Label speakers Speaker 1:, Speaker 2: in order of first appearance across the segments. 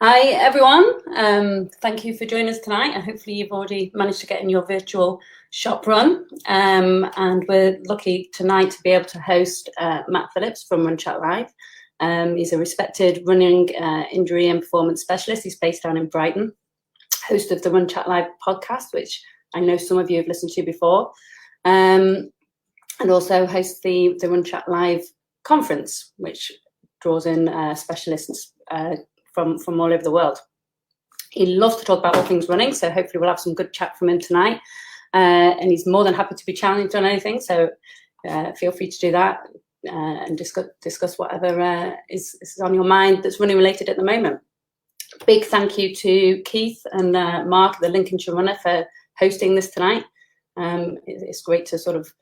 Speaker 1: Hi everyone, thank you for joining us tonight, and hopefully you've already managed to get in your virtual shop run, and we're lucky tonight to be able to host Matt Phillips from Run Chat Live. He's a respected running injury and performance specialist. He's based down in Brighton, host of the Run Chat Live podcast, which I know some of you have listened to before, and also hosts the Run Chat Live conference, which draws in specialists from all over the world. He loves to talk about all things running, so hopefully we'll have some good chat from him tonight. And he's more than happy to be challenged on anything, so feel free to do that and discuss whatever is on your mind that's running related at the moment. Big thank you to Keith and Mark, the Lincolnshire Runner, for hosting this tonight. It's great to sort of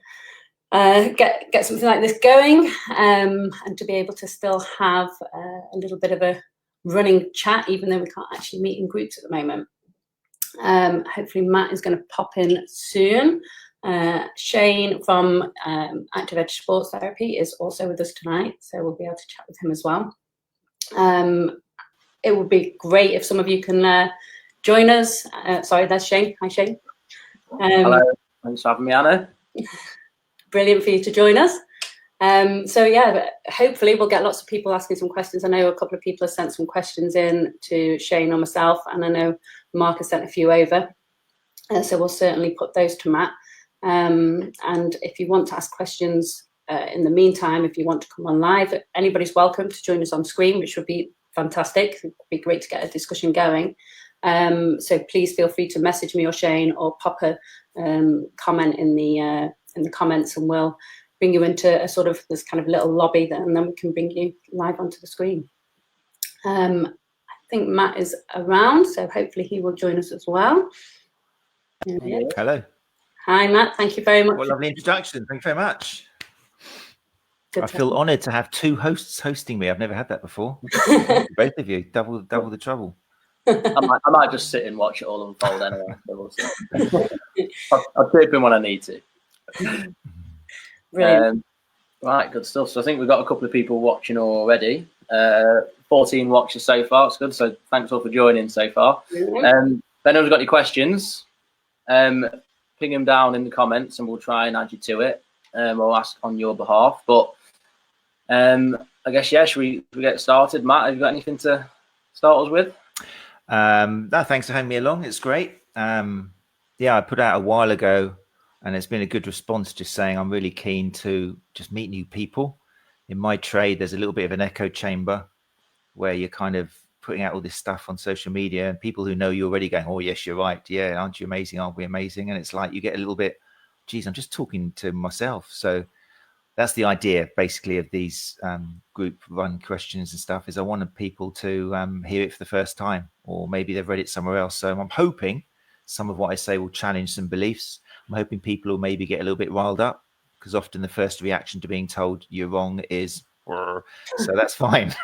Speaker 1: get something like this going, and to be able to still have a little bit of a running chat, even though we can't actually meet in groups at the moment. Hopefully Matt is going to pop in soon. Shane from Active Edge Sports Therapy is also with us tonight, so we'll be able to chat with him as well. It would be great if some of you can join us. Sorry, there's Shane. Hi, Shane.
Speaker 2: Hello, thanks for having me, Anna.
Speaker 1: Brilliant for you to join us. So yeah, hopefully we'll get lots of people asking some questions. I know a couple of people have sent some questions in to Shane or myself, and I know Mark has sent a few over. So we'll certainly put those to Matt. And if you want to ask questions in the meantime, if you want to come on live, anybody's welcome to join us on screen, which would be fantastic. It would be great to get a discussion going. So please feel free to message me or Shane, or pop a comment in the comments, and we'll bring you into a sort of this kind of little lobby, and then we can bring you live onto the screen. I think Matt is around, so hopefully he will join us as well.
Speaker 3: Hello.
Speaker 1: Hi, Matt. Thank you very much.
Speaker 3: What a lovely introduction. Thank you very much. I feel honoured to have two hosts hosting me. I've never had that before. Both of you, double the trouble.
Speaker 2: I might just sit and watch it all unfold anyway. I'll chip in when I need to. Right, good stuff. So I think we've got a couple of people watching already. 14 watches so far. It's good. So thanks all for joining so far. If anyone's got any questions, ping them down in the comments, and we'll try and add you to it. We'll ask on your behalf. But I guess, yeah, should we get started? Matt, have you got anything to start us with?
Speaker 3: No, thanks for having me along. It's great. Yeah, I put out a while ago, and it's been a good response, just saying I'm really keen to just meet new people. In my trade, there's a little bit of an echo chamber where you're kind of putting out all this stuff on social media, and people who know you already going, oh, yes, you're right. Yeah, aren't you amazing? Aren't we amazing? And it's like you get a little bit, geez, I'm just talking to myself. So that's the idea, basically, of these group run questions and stuff, is I wanted people to hear it for the first time, or maybe they've read it somewhere else. So I'm hoping some of what I say will challenge some beliefs. I'm hoping people will maybe get a little bit riled up, because often the first reaction to being told you're wrong is, so that's fine.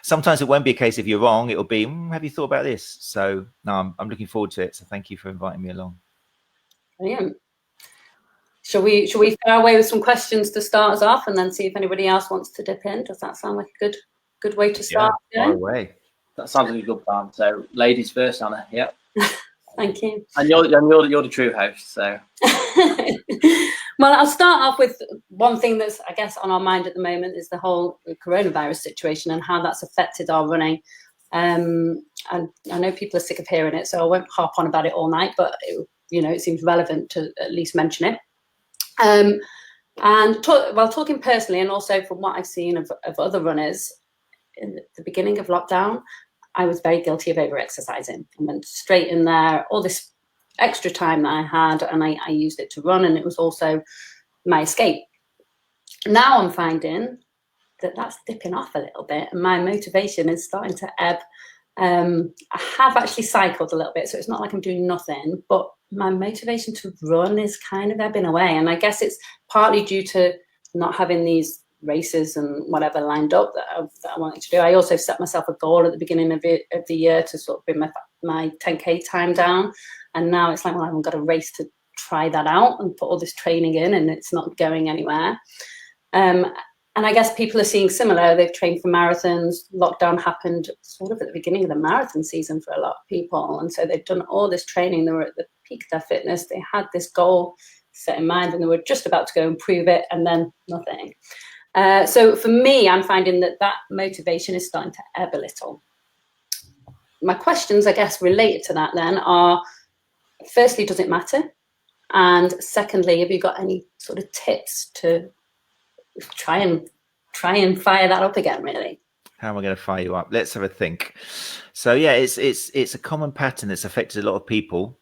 Speaker 3: Sometimes it won't be a case if you're wrong. It'll be, have you thought about this? So no, I'm looking forward to it. So thank you for inviting me along.
Speaker 1: Brilliant. Shall we fire away with some questions to start us off, and then see if anybody else wants to dip in? Does that sound like a good way to start?
Speaker 3: Yeah, fire away.
Speaker 2: That sounds like a good plan. So ladies first, Anna. Yeah.
Speaker 1: Thank you.
Speaker 2: And you're the true host, so.
Speaker 1: Well, I'll start off with one thing that's, I guess, on our mind at the moment is the whole coronavirus situation and how that's affected our running. And I know people are sick of hearing it, so I won't harp on about it all night, but it seems relevant to at least mention it. Talking personally, and also from what I've seen of other runners, in the beginning of lockdown, I was very guilty of over-exercising. I went straight in there, all this extra time that I had, and I used it to run, and it was also my escape. Now I'm finding that that's dipping off a little bit, and my motivation is starting to ebb. I have actually cycled a little bit, so it's not like I'm doing nothing, but my motivation to run is kind of ebbing away, and I guess it's partly due to not having these races and whatever lined up that I wanted to do. I also set myself a goal at the beginning of the year to sort of bring my 10K time down, and now it's like, well, I haven't got a race to try that out and put all this training in, and it's not going anywhere. And I guess people are seeing similar. They've trained for marathons. Lockdown happened sort of at the beginning of the marathon season for a lot of people. And so they've done all this training. They were at the peak of their fitness. They had this goal set in mind and they were just about to go and prove it, and then nothing. So for me, I'm finding that motivation is starting to ebb a little. My questions, I guess, related to that then are, firstly, does it matter? And secondly, have you got any sort of tips to try and fire that up again, really?
Speaker 3: How am I going to fire you up? Let's have a think. So yeah, it's a common pattern that's affected a lot of people.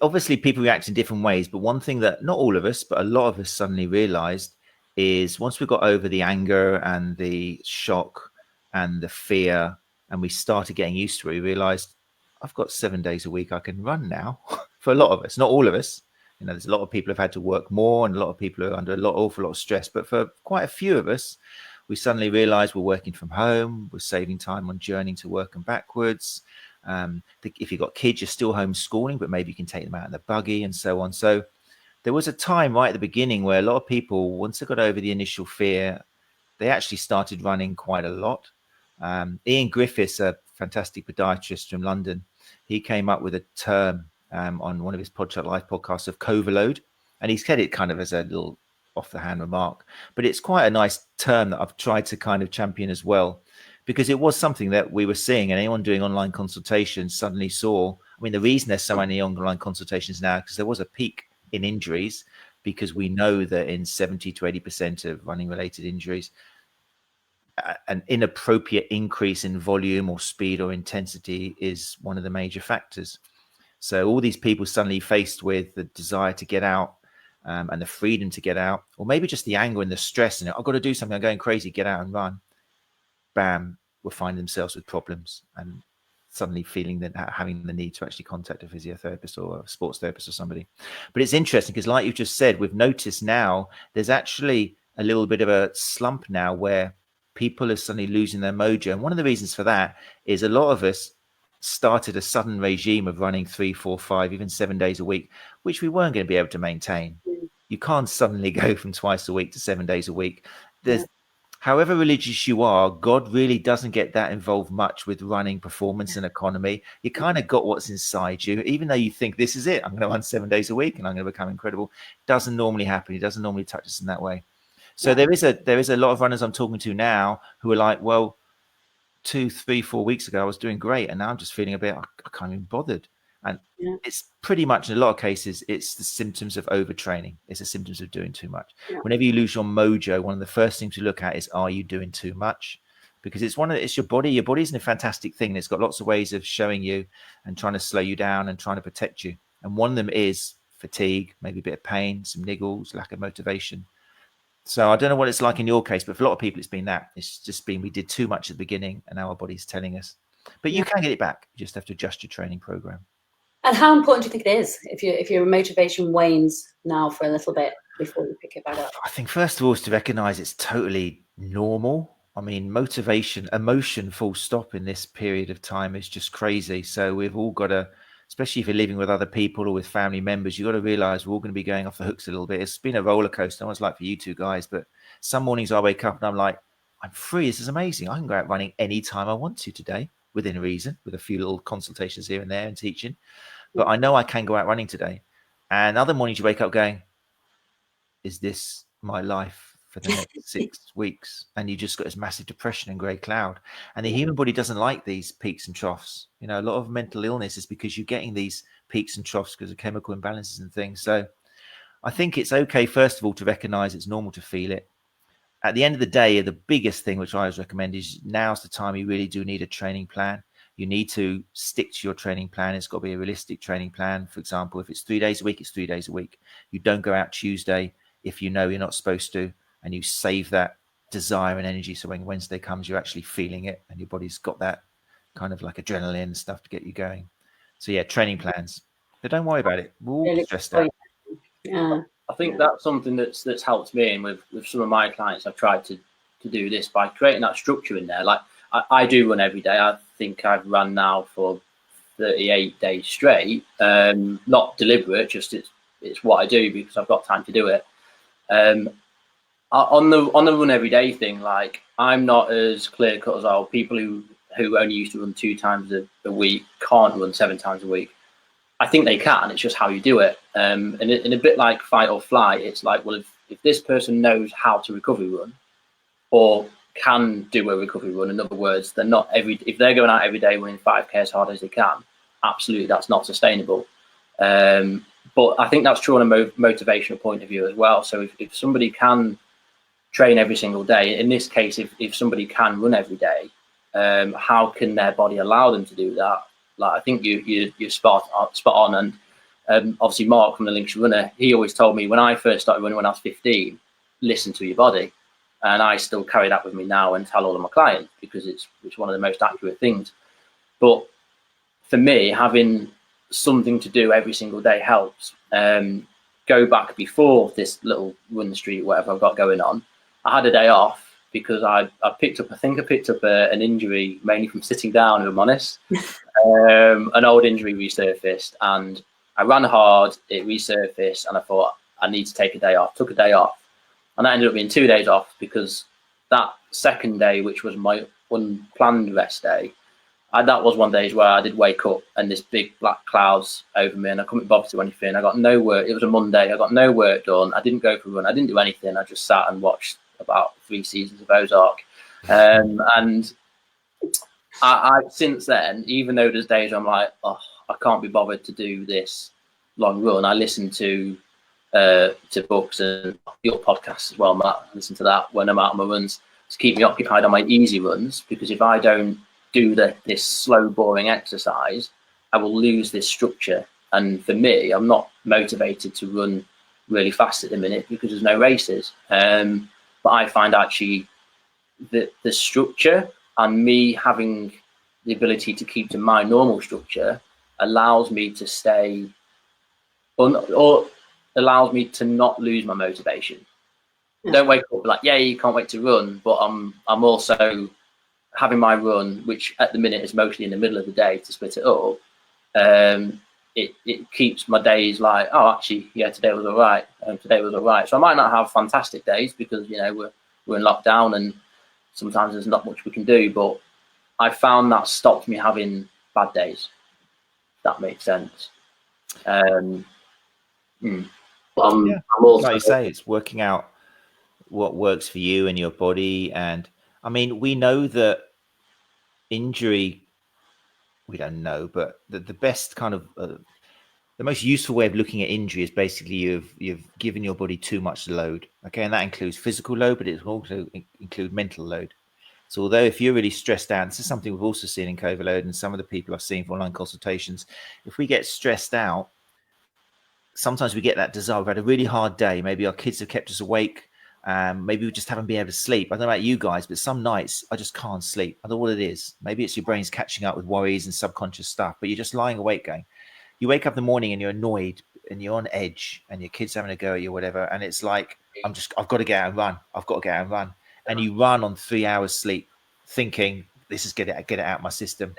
Speaker 3: Obviously, people react in different ways, but one thing that not all of us, but a lot of us suddenly realized is once we got over the anger and the shock and the fear, and we started getting used to it, we realized I've got 7 days a week I can run now. For a lot of us, not all of us. There's a lot of people who've had to work more, and a lot of people are under awful lot of stress. But for quite a few of us, we suddenly realized we're working from home, we're saving time on journeying to work and backwards. If you've got kids, you're still homeschooling, but maybe you can take them out in the buggy and so on. So there was a time right at the beginning where a lot of people, once they got over the initial fear, they actually started running quite a lot. Ian Griffiths, a fantastic podiatrist from London, he came up with a term on one of his live podcasts of overload, and he said it kind of as a little off the hand remark, but it's quite a nice term that I've tried to kind of champion as well, because it was something that we were seeing, and anyone doing online consultations suddenly saw. I mean, the reason there's so many online consultations now, because there was a peak in injuries, because we know that in 70 to 80% of running related injuries, an inappropriate increase in volume or speed or intensity is one of the major factors. So all these people suddenly faced with the desire to get out and the freedom to get out, or maybe just the anger and the stress and I've got to do something, I'm going crazy, get out and run. Bam, will find themselves with problems and suddenly feeling that having the need to actually contact a physiotherapist or a sports therapist or somebody. But it's interesting because like you've just said, we've noticed now there's actually a little bit of a slump now where people are suddenly losing their mojo. And one of the reasons for that is a lot of us started a sudden regime of running 3, 4, 5, even 7 days a week, which we weren't going to be able to maintain. You can't suddenly go from twice a week to 7 days a week. However religious you are, God really doesn't get that involved much with running performance and economy. You kind of got what's inside you, even though you think this is it, I'm going to run 7 days a week and I'm going to become incredible. It doesn't normally happen. It doesn't normally touch us in that way. So there is a lot of runners I'm talking to now who are like, well, 2, 3, 4 weeks ago I was doing great, and now I'm just feeling a bit, I can't even bothered. And it's pretty much, in a lot of cases, it's the symptoms of overtraining. It's the symptoms of doing too much. Whenever you lose your mojo, one of the first things to look at is, are you doing too much? Because it's your body. Your body isn't a fantastic thing. It's got lots of ways of showing you and trying to slow you down and trying to protect you. And one of them is fatigue, maybe a bit of pain, some niggles, lack of motivation. So I don't know what it's like in your case, but for a lot of people, it's been that. It's just been we did too much at the beginning, and now our body's telling us. But you can get it back. You just have to adjust your training program.
Speaker 1: And how important do you think it is if your motivation wanes now for a little bit before you pick it back up?
Speaker 3: I think first of all is to recognize it's totally normal. I mean, motivation, emotion, full stop in this period of time is just crazy. So we've all got to, especially if you're living with other people or with family members, you've got to realize we're all going to be going off the hooks a little bit. It's been a roller coaster. I know what it's like for you two guys, but some mornings I wake up and I'm like, I'm free. This is amazing. I can go out running anytime I want to today, within reason, with a few little consultations here and there and teaching. But I know I can go out running today. And other mornings you wake up going, is this my life for the next 6 weeks? And you just got this massive depression and grey cloud. And the human body doesn't like these peaks and troughs. You know, a lot of mental illness is because you're getting these peaks and troughs because of chemical imbalances and things. So I think it's okay, first of all, to recognize it's normal to feel it. At the end of the day, the biggest thing which I always recommend is now's the time you really do need a training plan. You need to stick to your training plan. It's got to be a realistic training plan. For example, if it's 3 days a week, it's 3 days a week. You don't go out Tuesday if you know you're not supposed to, and you save that desire and energy. So when Wednesday comes, you're actually feeling it and your body's got that kind of like adrenaline and stuff to get you going. So yeah, training plans. But don't worry about it. We're all stressed out.
Speaker 1: Yeah.
Speaker 2: I think that's something that's helped me, and with some of my clients, I've tried to do this by creating that structure in there. Like I do run every day. I think I've run now for 38 days straight. Not deliberate, just it's what I do because I've got time to do it. On the run every day thing, like, I'm not as clear cut as people who only used to run 2 times a week can't run 7 times a week. I think they can. It's just how you do it. And in a bit like fight or flight, it's like, well, if this person knows how to recovery run or can do a recovery run, in other words, if they're going out every day running 5K as hard as they can, absolutely that's not sustainable. But I think that's true on a motivational point of view as well. So if somebody can train every single day, in this case, if somebody can run every day, how can their body allow them to do that? Like, I think you're spot on. And obviously Mark from the Lincolnshire Runner, he always told me when I first started running when I was 15, listen to your body. And I still carry that with me now and tell all of my clients, because it's one of the most accurate things. But for me, having something to do every single day helps. Go back before this little run the street, whatever I've got going on, I had a day off because I picked up an injury mainly from sitting down, if I'm honest. An old injury resurfaced, and I ran hard, it resurfaced, and I thought I need to take a day off. Took a day off, and that ended up being 2 days off, because that second day, which was my unplanned rest day, that was one day where I did wake up and this big black clouds over me, and I couldn't bother to do anything. I got no work. It was a Monday. I got no work done. I didn't go for a run. I didn't do anything. I just sat and watched about 3 seasons of Ozark. And I since then, even though there's days I'm like, oh, I can't be bothered to do this long run, I listen to books and your podcasts as well, Matt. I listen to that when I'm out on my runs to keep me occupied on my easy runs, because if I don't do this slow, boring exercise, I will lose this structure. And for me, I'm not motivated to run really fast at the minute because there's no races. But I find actually that the structure and me having the ability to keep to my normal structure allows me to stay or allows me to not lose my motivation. Yeah. Don't wake up like, yeah, you can't wait to run, but I'm also having my run, which at the minute is mostly in the middle of the day to split it up. It keeps my days like, oh, actually, yeah, today was all right. Today was all right. So I might not have fantastic days because, you know, we're in lockdown and sometimes there's not much we can do, but I found that stopped me having bad days. If that makes sense. I'm also,
Speaker 3: like you say, it's working out what works for you and your body. And I mean, we know that injury, we don't know, but the best kind of the most useful way of looking at injury is basically you've given your body too much load. Okay, and that includes physical load, but it will also include mental load. So although if you're really stressed out, this is something we've also seen in COVID load, and some of the people I've seen for online consultations, if we get stressed out, sometimes we get that desire. We've had a really hard day. Maybe our kids have kept us awake. Maybe we just haven't been able to sleep. I don't know about you guys, but some nights I just can't sleep. I don't know what it is. Maybe it's your brain's catching up with worries and subconscious stuff, but you're just lying awake going. You wake up in the morning and you're annoyed and you're on edge and your kid's having a go at you or whatever. And it's like, I've got to get out and run. I've got to get out and run. And you run on 3 hours sleep thinking this is get it out of my system.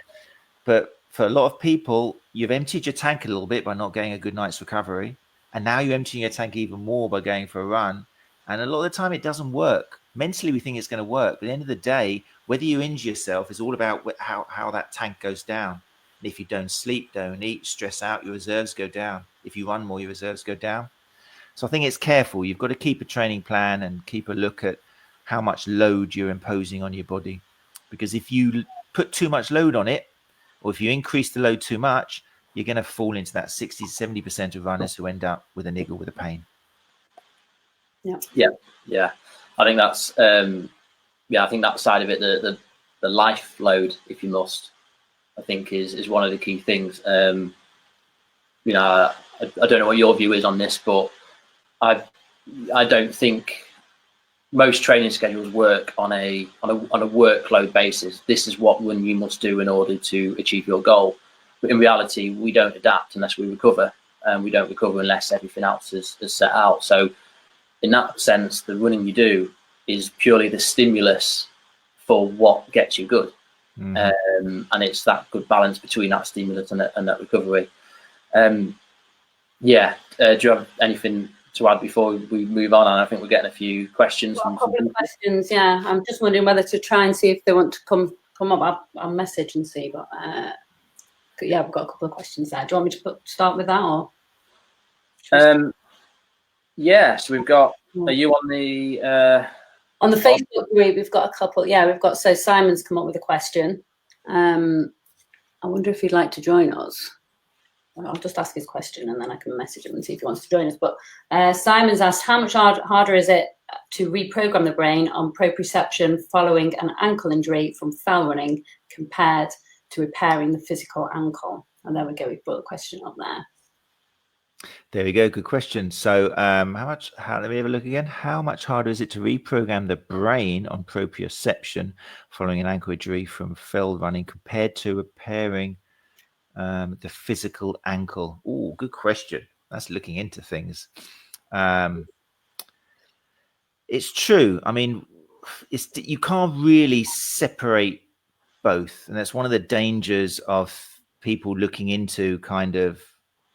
Speaker 3: But for a lot of people, you've emptied your tank a little bit by not getting a good night's recovery. And now you're emptying your tank even more by going for a run. And a lot of the time it doesn't work. Mentally, we think it's going to work. But at the end of the day, whether you injure yourself is all about how that tank goes down. And if you don't sleep, don't eat, stress out, your reserves go down. If you run more, your reserves go down. So I think it's careful. You've got to keep a training plan and keep a look at how much load you're imposing on your body. Because if you put too much load on it, or if you increase the load too much, you're going to fall into that 60 to 70% of runners who end up with a niggle, with a pain.
Speaker 2: Yeah. I think that's I think that side of it, the life load, if you must, I think is one of the key things. I don't know what your view is on this, but I don't think most training schedules work on a workload basis. This is what run you must do in order to achieve your goal. But in reality, we don't adapt unless we recover, and we don't recover unless everything else is set out. So in that sense, the running you do is purely the stimulus for what gets you good. And it's that good balance between that stimulus and that recovery. Do you have anything to add before we move on? And I think we're getting a few questions from people.
Speaker 1: Questions, yeah. I'm just wondering whether to try and see if they want to come up our message and see, but yeah, we've got a couple of questions there. Do you want me to start with that, or?
Speaker 2: Yeah, so we've got, are you on the
Speaker 1: Facebook group? We've got a couple. Yeah, we've got, so Simon's come up with a question. I wonder if he'd like to join us. I'll just ask his question and then I can message him and see if he wants to join us. But Simon's asked, how much harder is it to reprogram the brain on propreception following an ankle injury from fell running compared to repairing the physical ankle? And there we go, we've brought the question up there.
Speaker 3: There we go, good question. So let me have a look again. How much harder is it to reprogram the brain on proprioception following an ankle injury from fell running compared to repairing the physical ankle? Oh, good question. That's looking into things. It's true. I mean, you can't really separate both. And that's one of the dangers of people looking into kind of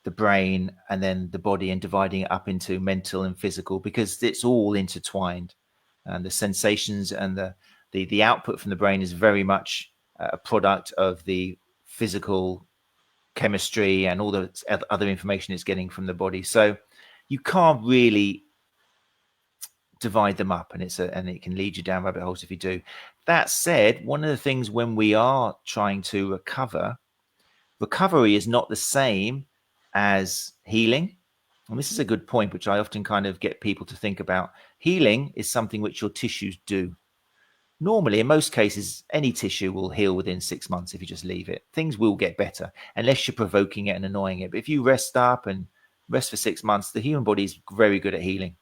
Speaker 3: the brain and then the body and dividing it up into mental and physical, because it's all intertwined. And the sensations and the output from the brain is very much a product of the physical chemistry and all the other information it's getting from the body. So you can't really divide them up, and it can lead you down rabbit holes if you do. That said, one of the things when we are trying to recovery is not the same as healing. And this is a good point, which I often kind of get people to think about. Healing is something which your tissues do. Normally, in most cases, any tissue will heal within 6 months if you just leave it. Things will get better unless you're provoking it and annoying it. But if you rest up and rest for 6 months, the human body is very good at healing.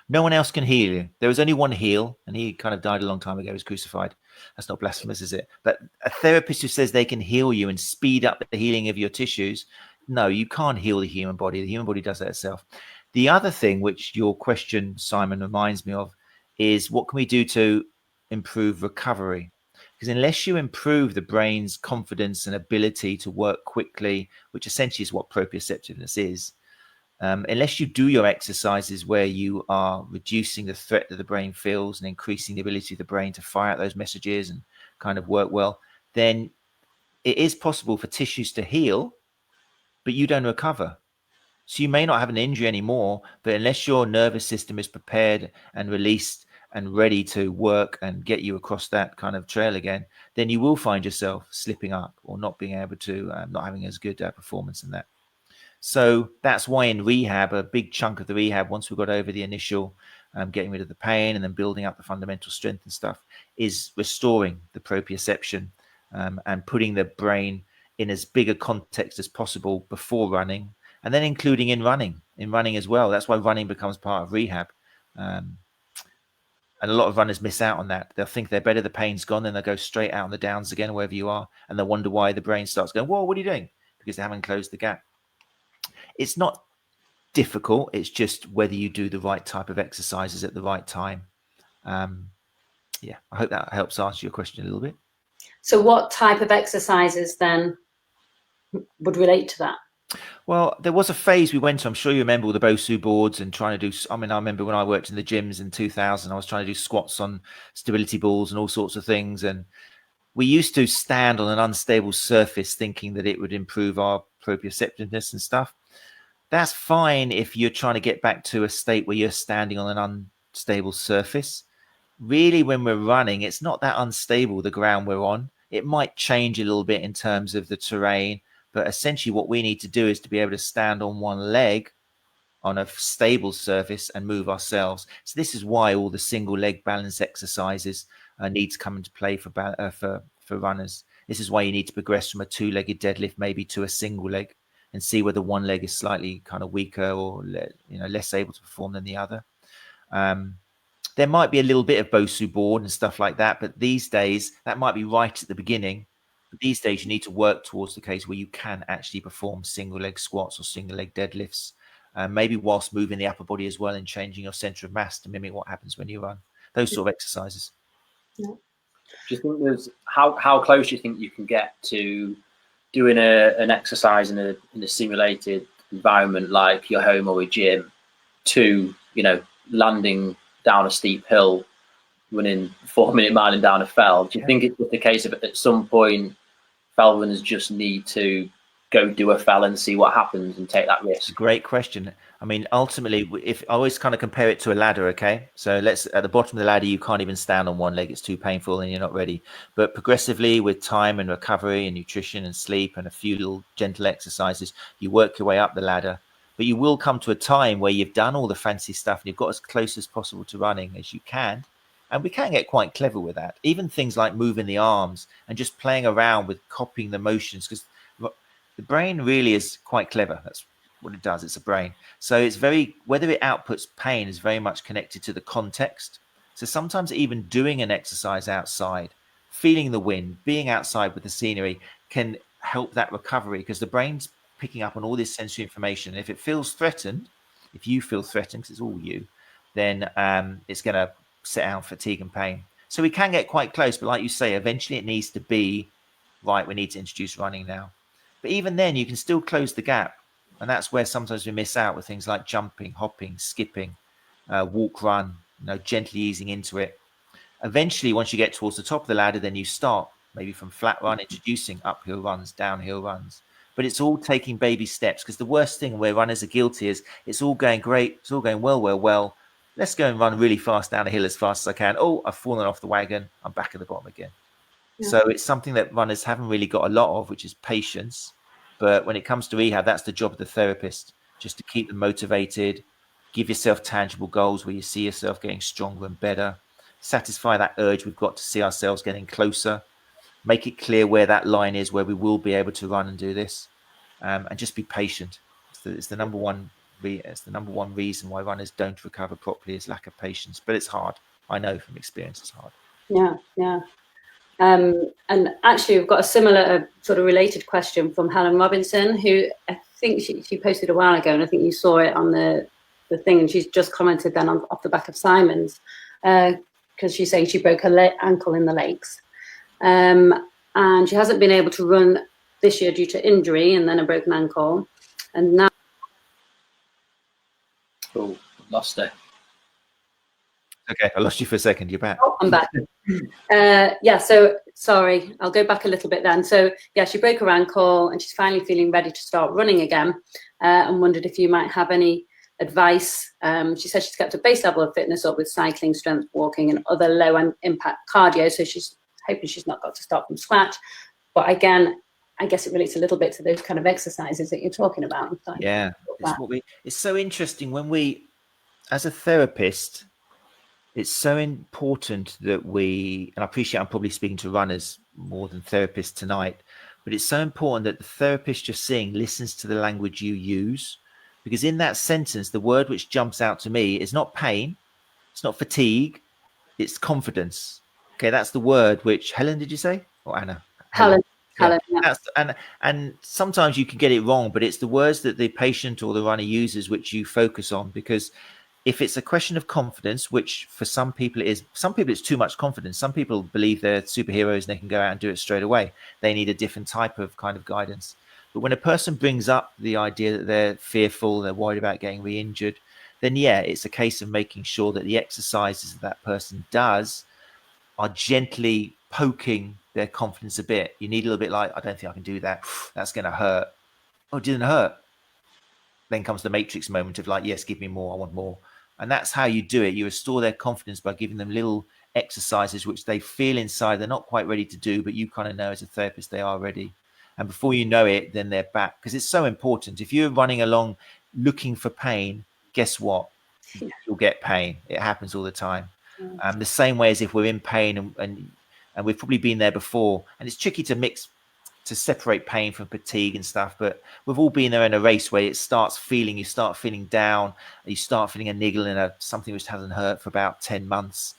Speaker 3: No one else can heal you. There was only one heal, and he kind of died a long time ago. He was crucified. That's not blasphemous, is it? But a therapist who says they can heal you and speed up the healing of your tissues, no, you can't heal the human body. The human body does that itself. The other thing which your question, Simon, reminds me of is, what can we do to improve recovery? Because unless you improve the brain's confidence and ability to work quickly, which essentially is what proprioceptiveness is, unless you do your exercises where you are reducing the threat that the brain feels and increasing the ability of the brain to fire out those messages and kind of work well, then it is possible for tissues to heal, but you don't recover. So you may not have an injury anymore, but unless your nervous system is prepared and released and ready to work and get you across that kind of trail again, then you will find yourself slipping up or not being able to, not having as good performance in that. So that's why in rehab, a big chunk of the rehab, once we got over the initial getting rid of the pain and then building up the fundamental strength and stuff, is restoring the proprioception and putting the brain in as big a context as possible before running, and then including in running as well. That's why running becomes part of rehab. And a lot of runners miss out on that. They'll think they're better, the pain's gone, then they'll go straight out on the downs again, wherever you are, and they'll wonder why the brain starts going, whoa, what are you doing? Because they haven't closed the gap. It's not difficult. It's just whether you do the right type of exercises at the right time. Yeah, I hope that helps answer your question a little bit.
Speaker 1: So what type of exercises then would relate to that?
Speaker 3: Well, there was a phase we went to, I'm sure you remember, all the Bosu boards and trying to do, I remember when I worked in the gyms in 2000, I was trying to do squats on stability balls and all sorts of things. And we used to stand on an unstable surface thinking that it would improve our proprioceptiveness and stuff. That's fine if you're trying to get back to a state where you're standing on an unstable surface. Really, when we're running, it's not that unstable, the ground we're on. It might change a little bit in terms of the terrain, but essentially what we need to do is to be able to stand on one leg on a stable surface and move ourselves. So this is why all the single leg balance exercises need to come into play for runners. This is why you need to progress from a two-legged deadlift maybe to a single leg, and see whether one leg is slightly kind of weaker or less able to perform than the other. There might be a little bit of Bosu board and stuff like that, but these days that might be right at the beginning. But these days you need to work towards the case where you can actually perform single leg squats or single leg deadlifts, maybe whilst moving the upper body as well and changing your center of mass to mimic what happens when you run. Those sort of exercises.
Speaker 2: Do you think there's how close do you think you can get to doing an exercise in a simulated environment like your home or a gym, to, landing down a steep hill, running 4-minute miling down a fell? Do you think it's just a case of at some point fell runners just need to go do a fell and see what happens and take that risk?
Speaker 3: Great question. I mean, ultimately, if I always kind of compare it to a ladder, okay? So at the bottom of the ladder, you can't even stand on one leg. It's too painful and you're not ready. But progressively, with time and recovery and nutrition and sleep and a few little gentle exercises, you work your way up the ladder. But you will come to a time where you've done all the fancy stuff and you've got as close as possible to running as you can. And we can get quite clever with that. Even things like moving the arms and just playing around with copying the motions, because the brain really is quite clever. That's what it does. It's a brain. So it's whether it outputs pain is very much connected to the context. So sometimes even doing an exercise outside, feeling the wind, being outside with the scenery can help that recovery, because the brain's picking up on all this sensory information. If it feels threatened, if you feel threatened, because it's all you, then it's going to set out fatigue and pain. So we can get quite close, but like you say, eventually it needs to be right. We need to introduce running now. But even then, you can still close the gap. And that's where sometimes we miss out with things like jumping, hopping, skipping, walk, run, gently easing into it. Eventually, once you get towards the top of the ladder, then you start maybe from flat run, introducing uphill runs, downhill runs. But it's all taking baby steps, because the worst thing where runners are guilty is it's all going great. It's all going well. Let's go and run really fast down a hill as fast as I can. Oh, I've fallen off the wagon. I'm back at the bottom again. Yeah. So it's something that runners haven't really got a lot of, which is patience. But when it comes to rehab, that's the job of the therapist, just to keep them motivated, give yourself tangible goals where you see yourself getting stronger and better, satisfy that urge we've got to see ourselves getting closer, make it clear where that line is, where we will be able to run and do this, and just be patient. It's the number one reason why runners don't recover properly is lack of patience. But it's hard. I know from experience it's hard.
Speaker 1: Yeah. And actually, we've got a similar sort of related question from Helen Robinson, who I think she posted a while ago, and I think you saw it on the thing, and she's just commented then off the back of Simon's, because she's saying she broke her ankle in the lakes, and she hasn't been able to run this year due to injury and then a broken ankle, and now.
Speaker 2: Oh, lost her.
Speaker 3: Okay, I lost you for a second. You're back.
Speaker 1: Oh, I'm back. So sorry, I'll go back a little bit then. So yeah, she broke her ankle and she's finally feeling ready to start running again, and wondered if you might have any advice. She said she's kept a base level of fitness up with cycling, strength walking and other low impact cardio, so she's hoping she's not got to start from scratch. But again, I guess it relates a little bit to those kind of exercises that you're talking about.
Speaker 3: Yeah, it's so interesting when we, as a therapist, it's so important that we, and I appreciate I'm probably speaking to runners more than therapists tonight, but it's so important that the therapist you're seeing listens to the language you use, because in that sentence, the word which jumps out to me is not pain, it's not fatigue, it's confidence. Okay, that's the word which, Helen, did you say? Or Anna?
Speaker 1: Helen.
Speaker 3: Yeah. And sometimes you can get it wrong, but it's the words that the patient or the runner uses which you focus on, because if it's a question of confidence, which for some people it's too much confidence. Some people believe they're superheroes and they can go out and do it straight away. They need a different type of kind of guidance. But when a person brings up the idea that they're fearful, they're worried about getting re-injured, then yeah, it's a case of making sure that the exercises that person does are gently poking their confidence a bit. You need a little bit like, I don't think I can do that. That's going to hurt. Oh, it didn't hurt. Then comes the matrix moment of like, yes, give me more. I want more. And that's how you do it. You restore their confidence by giving them little exercises which they feel inside they're not quite ready to do, but you kind of know as a therapist they are ready. And before you know it, then they're back. Because it's so important. If you're running along looking for pain, guess what? You'll get pain. It happens all the time. The same way as if we're in pain and we've probably been there before. And it's tricky to separate pain from fatigue and stuff, but we've all been there in a race where you start feeling down, you start feeling a niggle in something which hasn't hurt for about 10 months.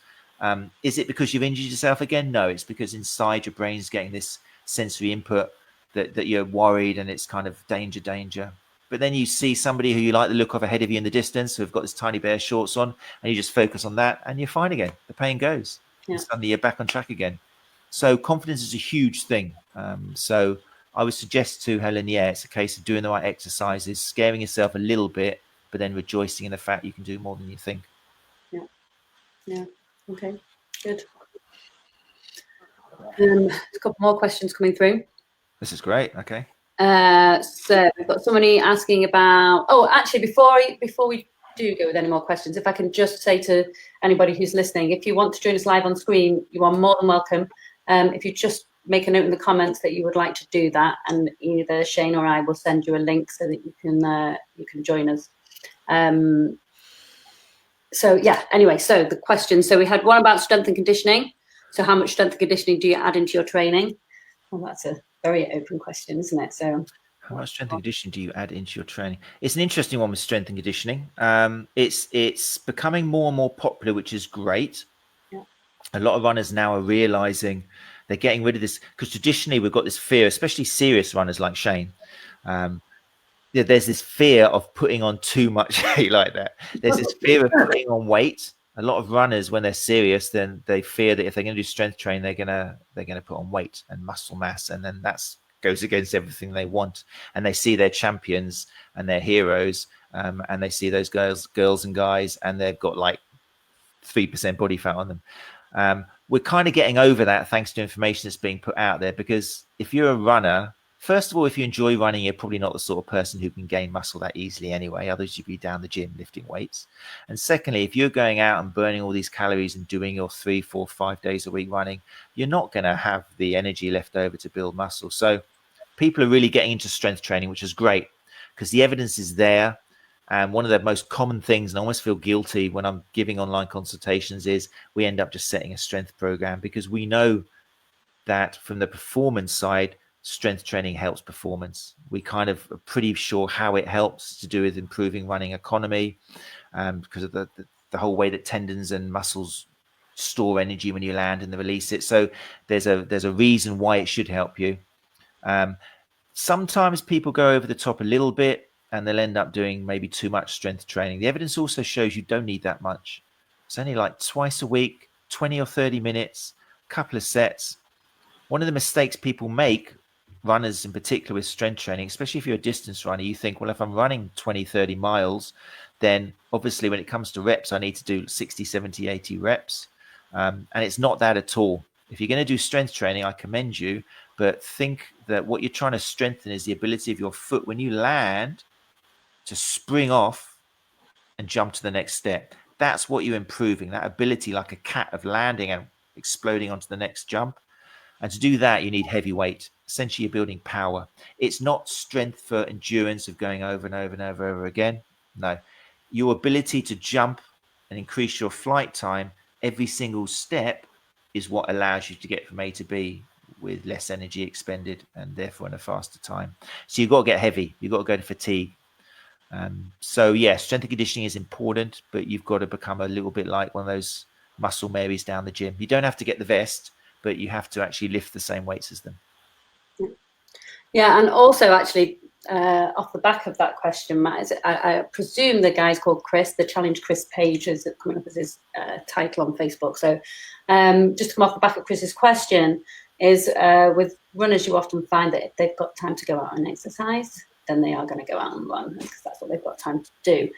Speaker 3: Is it because you've injured yourself again? No, it's because inside your brain's getting this sensory input that you're worried and it's kind of danger. But then you see somebody who you like the look of ahead of you in the distance who've got this tiny pair of shorts on, and you just focus on that and you're fine again. The pain goes. And suddenly you're back on track again. So confidence is a huge thing. So I would suggest to Helen, it's a case of doing the right exercises, scaring yourself a little bit, but then rejoicing in the fact you can do more than you think.
Speaker 1: Yeah. Okay. Good. A couple more questions coming through.
Speaker 3: This is great. Okay.
Speaker 1: So we've got somebody asking about. Oh, actually, before we do go with any more questions, if I can just say to anybody who's listening, if you want to join us live on screen, you are more than welcome. If you just make a note in the comments that you would like to do that, and either Shane or I will send you a link so that you can join us. So yeah. Anyway, so the question. So we had one about strength and conditioning. So how much strength and conditioning do you add into your training? Well, that's a very open question, isn't it? So
Speaker 3: how much strength and conditioning do you add into your training? It's an interesting one with strength and conditioning. It's becoming more and more popular, which is great.
Speaker 1: Yeah.
Speaker 3: A lot of runners now are realizing they're getting rid of this, because traditionally we've got this fear, especially serious runners like Shane. There's this fear of putting on too much weight like that. There's this fear of putting on weight. A lot of runners, when they're serious, then they fear that if they're going to do strength training, they're going to put on weight and muscle mass, and then that's goes against everything they want. And they see their champions and their heroes, and they see those girls and guys, and they've got like 3% body fat on them. We're kind of getting over that thanks to information that's being put out there, because if you're a runner, first of all, if you enjoy running, you're probably not the sort of person who can gain muscle that easily anyway. Others, you'd be down the gym lifting weights. And secondly, if you're going out and burning all these calories and doing your 3, 4, 5 days a week running, you're not going to have the energy left over to build muscle. So people are really getting into strength training, which is great because the evidence is there. And one of the most common things, and I almost feel guilty when I'm giving online consultations, is we end up just setting a strength program, because we know that from the performance side, strength training helps performance. We kind of are pretty sure how it helps to do with improving running economy, because of the whole way that tendons and muscles store energy when you land and they release it. So there's a reason why it should help you. Sometimes people go over the top a little bit and they'll end up doing maybe too much strength training. The evidence also shows you don't need that much. It's only like twice a week, 20 or 30 minutes, a couple of sets. One of the mistakes people make, runners in particular with strength training, especially if you're a distance runner, you think, well, if I'm running 20, 30 miles, then obviously when it comes to reps, I need to do 60, 70, 80 reps. And it's not that at all. If you're going to do strength training, I commend you, but think that what you're trying to strengthen is the ability of your foot when you land to spring off and jump to the next step. That's what you're improving, that ability like a cat of landing and exploding onto the next jump. And to do that, you need heavy weight. Essentially, you're building power. It's not strength for endurance of going over and over and over and over again. No, your ability to jump and increase your flight time every single step is what allows you to get from A to B with less energy expended and therefore in a faster time. So you've got to get heavy. You've got to go to fatigue. So yeah, strength and conditioning is important, but you've got to become a little bit like one of those muscle Marys down the gym. You don't have to get the vest, but you have to actually lift the same weights as them.
Speaker 1: Yeah, and also actually off the back of that question, Matt, I presume the guy's called Chris. The Challenge Chris page is coming up as his title on Facebook. So just to come off the back of Chris's question is with runners, you often find that if they've got time to go out and exercise, then they are going to go out and run because that's what they've got time to do.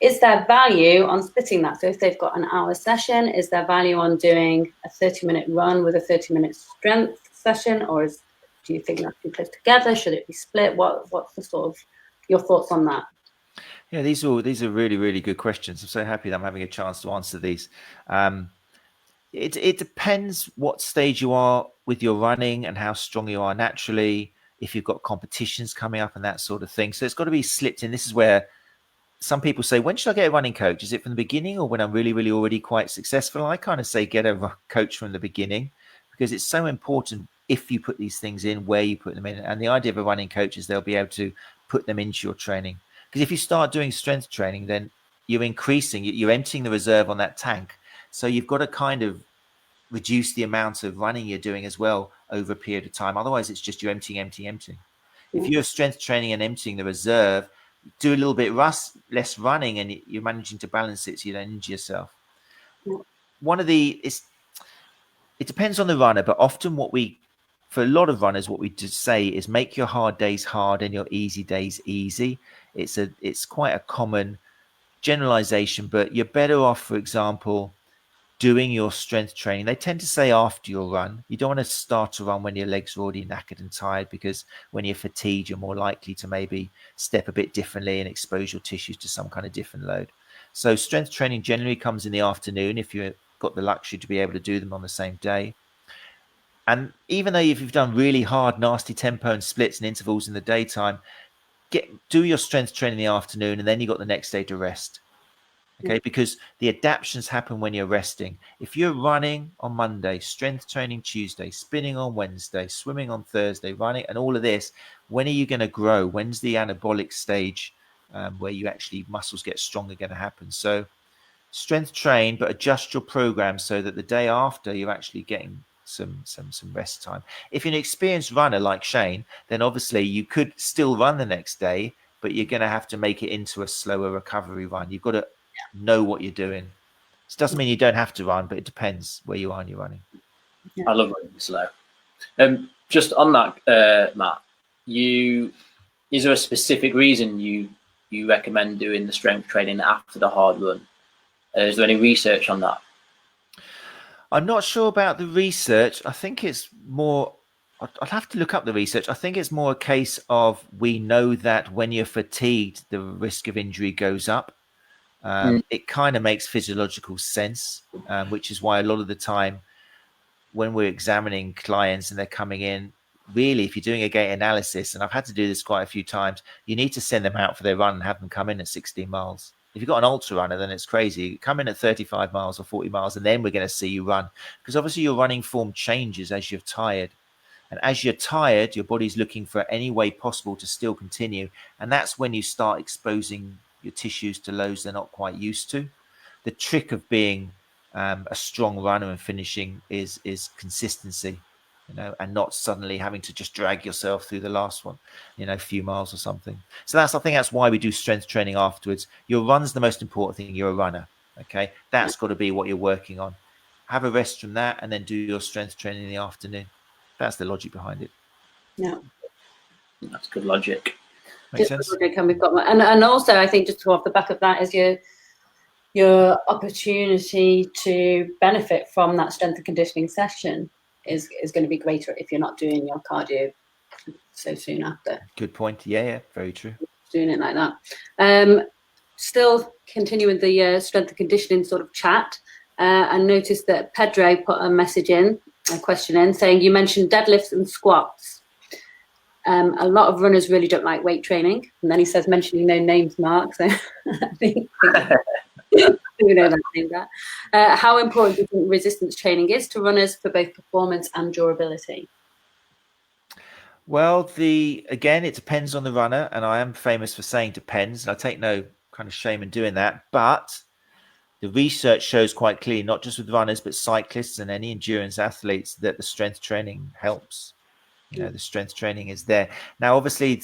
Speaker 1: Is there value on splitting that? So if they've got an hour session, is there value on doing a 30-minute run with a 30-minute strength session, or do you think that should be put together? Should it be split? What's the sort of your thoughts on that?
Speaker 3: Yeah, these are really, really good questions. I'm so happy that I'm having a chance to answer these. It depends what stage you are with your running and how strong you are naturally, if you've got competitions coming up and that sort of thing. So it's got to be slipped in. This is where some people say, when should I get a running coach? Is it from the beginning or when I'm really, really already quite successful? I kind of say get a coach from the beginning, because it's so important if you put these things in, where you put them in. And the idea of a running coach is they'll be able to put them into your training. Because if you start doing strength training, then you're emptying the reserve on that tank. So you've got to kind of reduce the amount of running you're doing as well over a period of time. Otherwise, it's just you're emptying. If you're strength training and emptying the reserve, do a little bit less running and you're managing to balance it so you don't injure yourself. It depends on the runner, but often what we for a lot of runners, what we just say is make your hard days hard and your easy days easy. It's quite a common generalization, but you're better off, for example, doing your strength training. They tend to say after your run. You don't want to start to run when your legs are already knackered and tired, because when you're fatigued, you're more likely to maybe step a bit differently and expose your tissues to some kind of different load. So strength training generally comes in the afternoon if you've got the luxury to be able to do them on the same day. And even though if you've done really hard, nasty tempo and splits and intervals in the daytime, do your strength training in the afternoon, and then you got the next day to rest. Okay, because the adaptations happen when you're resting. If you're running on Monday, strength training Tuesday, spinning on Wednesday, swimming on Thursday, running, and all of this, when are you going to grow? When's the anabolic stage where you actually muscles get stronger going to happen? So strength train, but adjust your program so that the day after you're actually getting some rest time. If you're an experienced runner like Shane, then obviously you could still run the next day, but you're going to have to make it into a slower recovery run. You've got to know what you're doing. This doesn't mean you don't have to run, but it depends where you are in your running.
Speaker 2: I love running slow. Just on that, Matt, is there a specific reason you recommend doing the strength training after the hard run? Is there any research on that?
Speaker 3: I'm not sure about the research. I think it's more, I'd have to look up the research. I think it's more a case of, we know that when you're fatigued, the risk of injury goes up. It kind of makes physiological sense, which is why a lot of the time when we're examining clients and they're coming in, really, if you're doing a gait analysis, and I've had to do this quite a few times, you need to send them out for their run and have them come in at 16 miles. If you've got an ultra runner, then it's crazy. Come in at 35 miles or 40 miles, and then we're going to see you run, because obviously your running form changes as you're tired. And as you're tired, your body's looking for any way possible to still continue. And that's when you start exposing your tissues to loads they're not quite used to. The trick of being a strong runner and finishing is consistency, and not suddenly having to just drag yourself through the last one, few miles or something. So I think that's why we do strength training afterwards. Your run's the most important thing. You're a runner. Okay. That's got to be what you're working on. Have a rest from that, and then do your strength training in the afternoon. That's the logic behind it.
Speaker 1: Yeah.
Speaker 2: That's good logic.
Speaker 3: Makes sense.
Speaker 1: And we've got, and also I think just off the back of that is your opportunity to benefit from that strength and conditioning session is going to be greater if you're not doing your cardio so soon after.
Speaker 3: Good point. Yeah, very true.
Speaker 1: Doing it like that. Still continuing the strength and conditioning sort of chat, and noticed that Pedro put a question in saying, you mentioned deadlifts and squats. A lot of runners really don't like weight training, and then he says, mentioning no names, Mark. So I think we know that. How important do you think resistance training is to runners for both performance and durability?
Speaker 3: Well, again, it depends on the runner, and I am famous for saying depends, and I take no kind of shame in doing that. But the research shows quite clearly, not just with runners, but cyclists and any endurance athletes, that the strength training helps. The strength training is there. Now, obviously,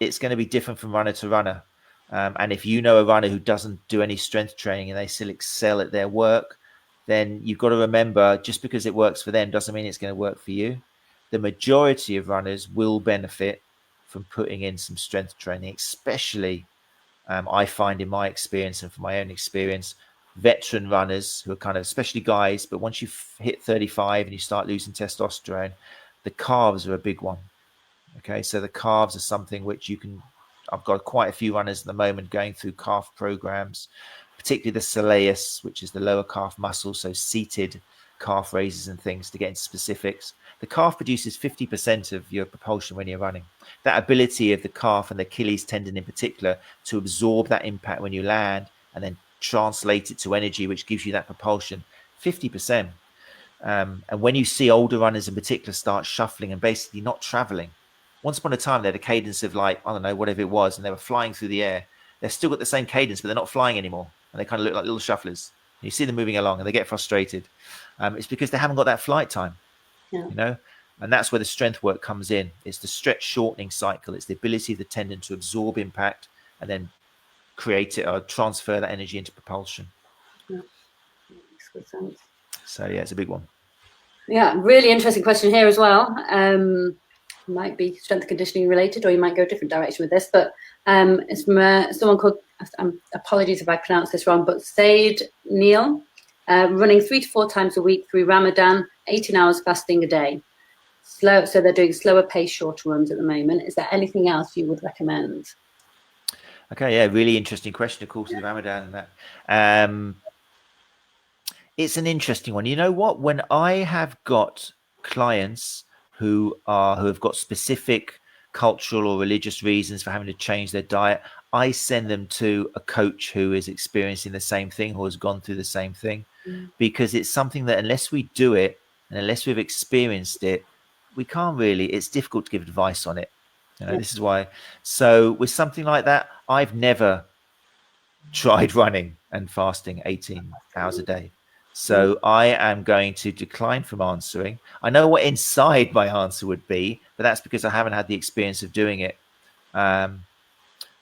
Speaker 3: it's going to be different from runner to runner. And if you know a runner who doesn't do any strength training and they still excel at their work, then you've got to remember, just because it works for them doesn't mean it's going to work for you. The majority of runners will benefit from putting in some strength training, especially, I find in my experience and from my own experience, veteran runners who are kind of, especially guys, but once you've hit 35 and you start losing testosterone, the calves are a big one. Okay, so the calves are something which I've got quite a few runners at the moment going through calf programs, particularly the soleus, which is the lower calf muscle, so seated calf raises and things, to get into specifics. The calf produces 50% of your propulsion when you're running. That ability of the calf and the Achilles tendon in particular to absorb that impact when you land and then translate it to energy, which gives you that propulsion, 50%. And when you see older runners in particular start shuffling and basically not traveling, once upon a time they had a cadence of whatever it was, and they were flying through the air. They've still got the same cadence, but they're not flying anymore, and they kind of look like little shufflers. You see them moving along and they get frustrated. It's because they haven't got that flight time. And that's where the strength work comes in. It's the stretch shortening cycle. It's the ability of the tendon to absorb impact and then create it or transfer that energy into propulsion.
Speaker 1: Yeah, makes good sense.
Speaker 3: So yeah, it's a big one.
Speaker 1: Yeah, really interesting question here as well. Might be strength and conditioning related, or you might go a different direction with this, but it's from someone called, apologies if I pronounce this wrong, but Said Neil, running 3 to 4 times a week through Ramadan, 18 hours fasting a day. So they're doing slower pace, shorter runs at the moment. Is there anything else you would recommend?
Speaker 3: Okay, yeah, really interesting question, of course, with Ramadan and that. It's an interesting one. You know what? When I have got clients who have got specific cultural or religious reasons for having to change their diet, I send them to a coach who is experiencing the same thing, who has gone through the same thing, because it's something that unless we do it and unless we've experienced it, we can't really. It's difficult to give advice on it. This is why. So with something like that, I've never tried running and fasting 18 hours a day. So I am going to decline from answering. I know what inside my answer would be, but that's because I haven't had the experience of doing it.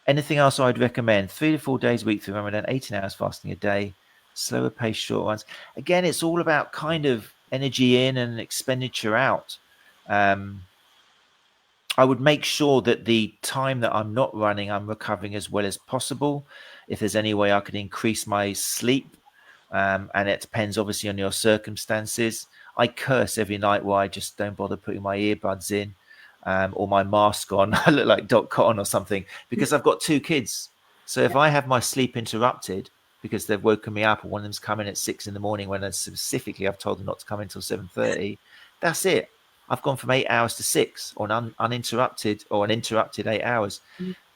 Speaker 3: Anything else I'd recommend? 3 to 4 days a week through Ramadan, 18 hours fasting a day, slower pace, short runs. Again, it's all about kind of energy in and expenditure out. I would make sure that the time that I'm not running, I'm recovering as well as possible. If there's any way I could increase my sleep, and it depends obviously on your circumstances. I curse every night where I just don't bother putting my earbuds in or my mask on. I look like Doc Cotton or something because I've got 2 kids. So if I have my sleep interrupted because they've woken me up, or one of them's coming at 6 in the morning when specifically I've told them not to come until 7:30, that's it. I've gone from 8 hours to 6, or an uninterrupted or an interrupted 8 hours.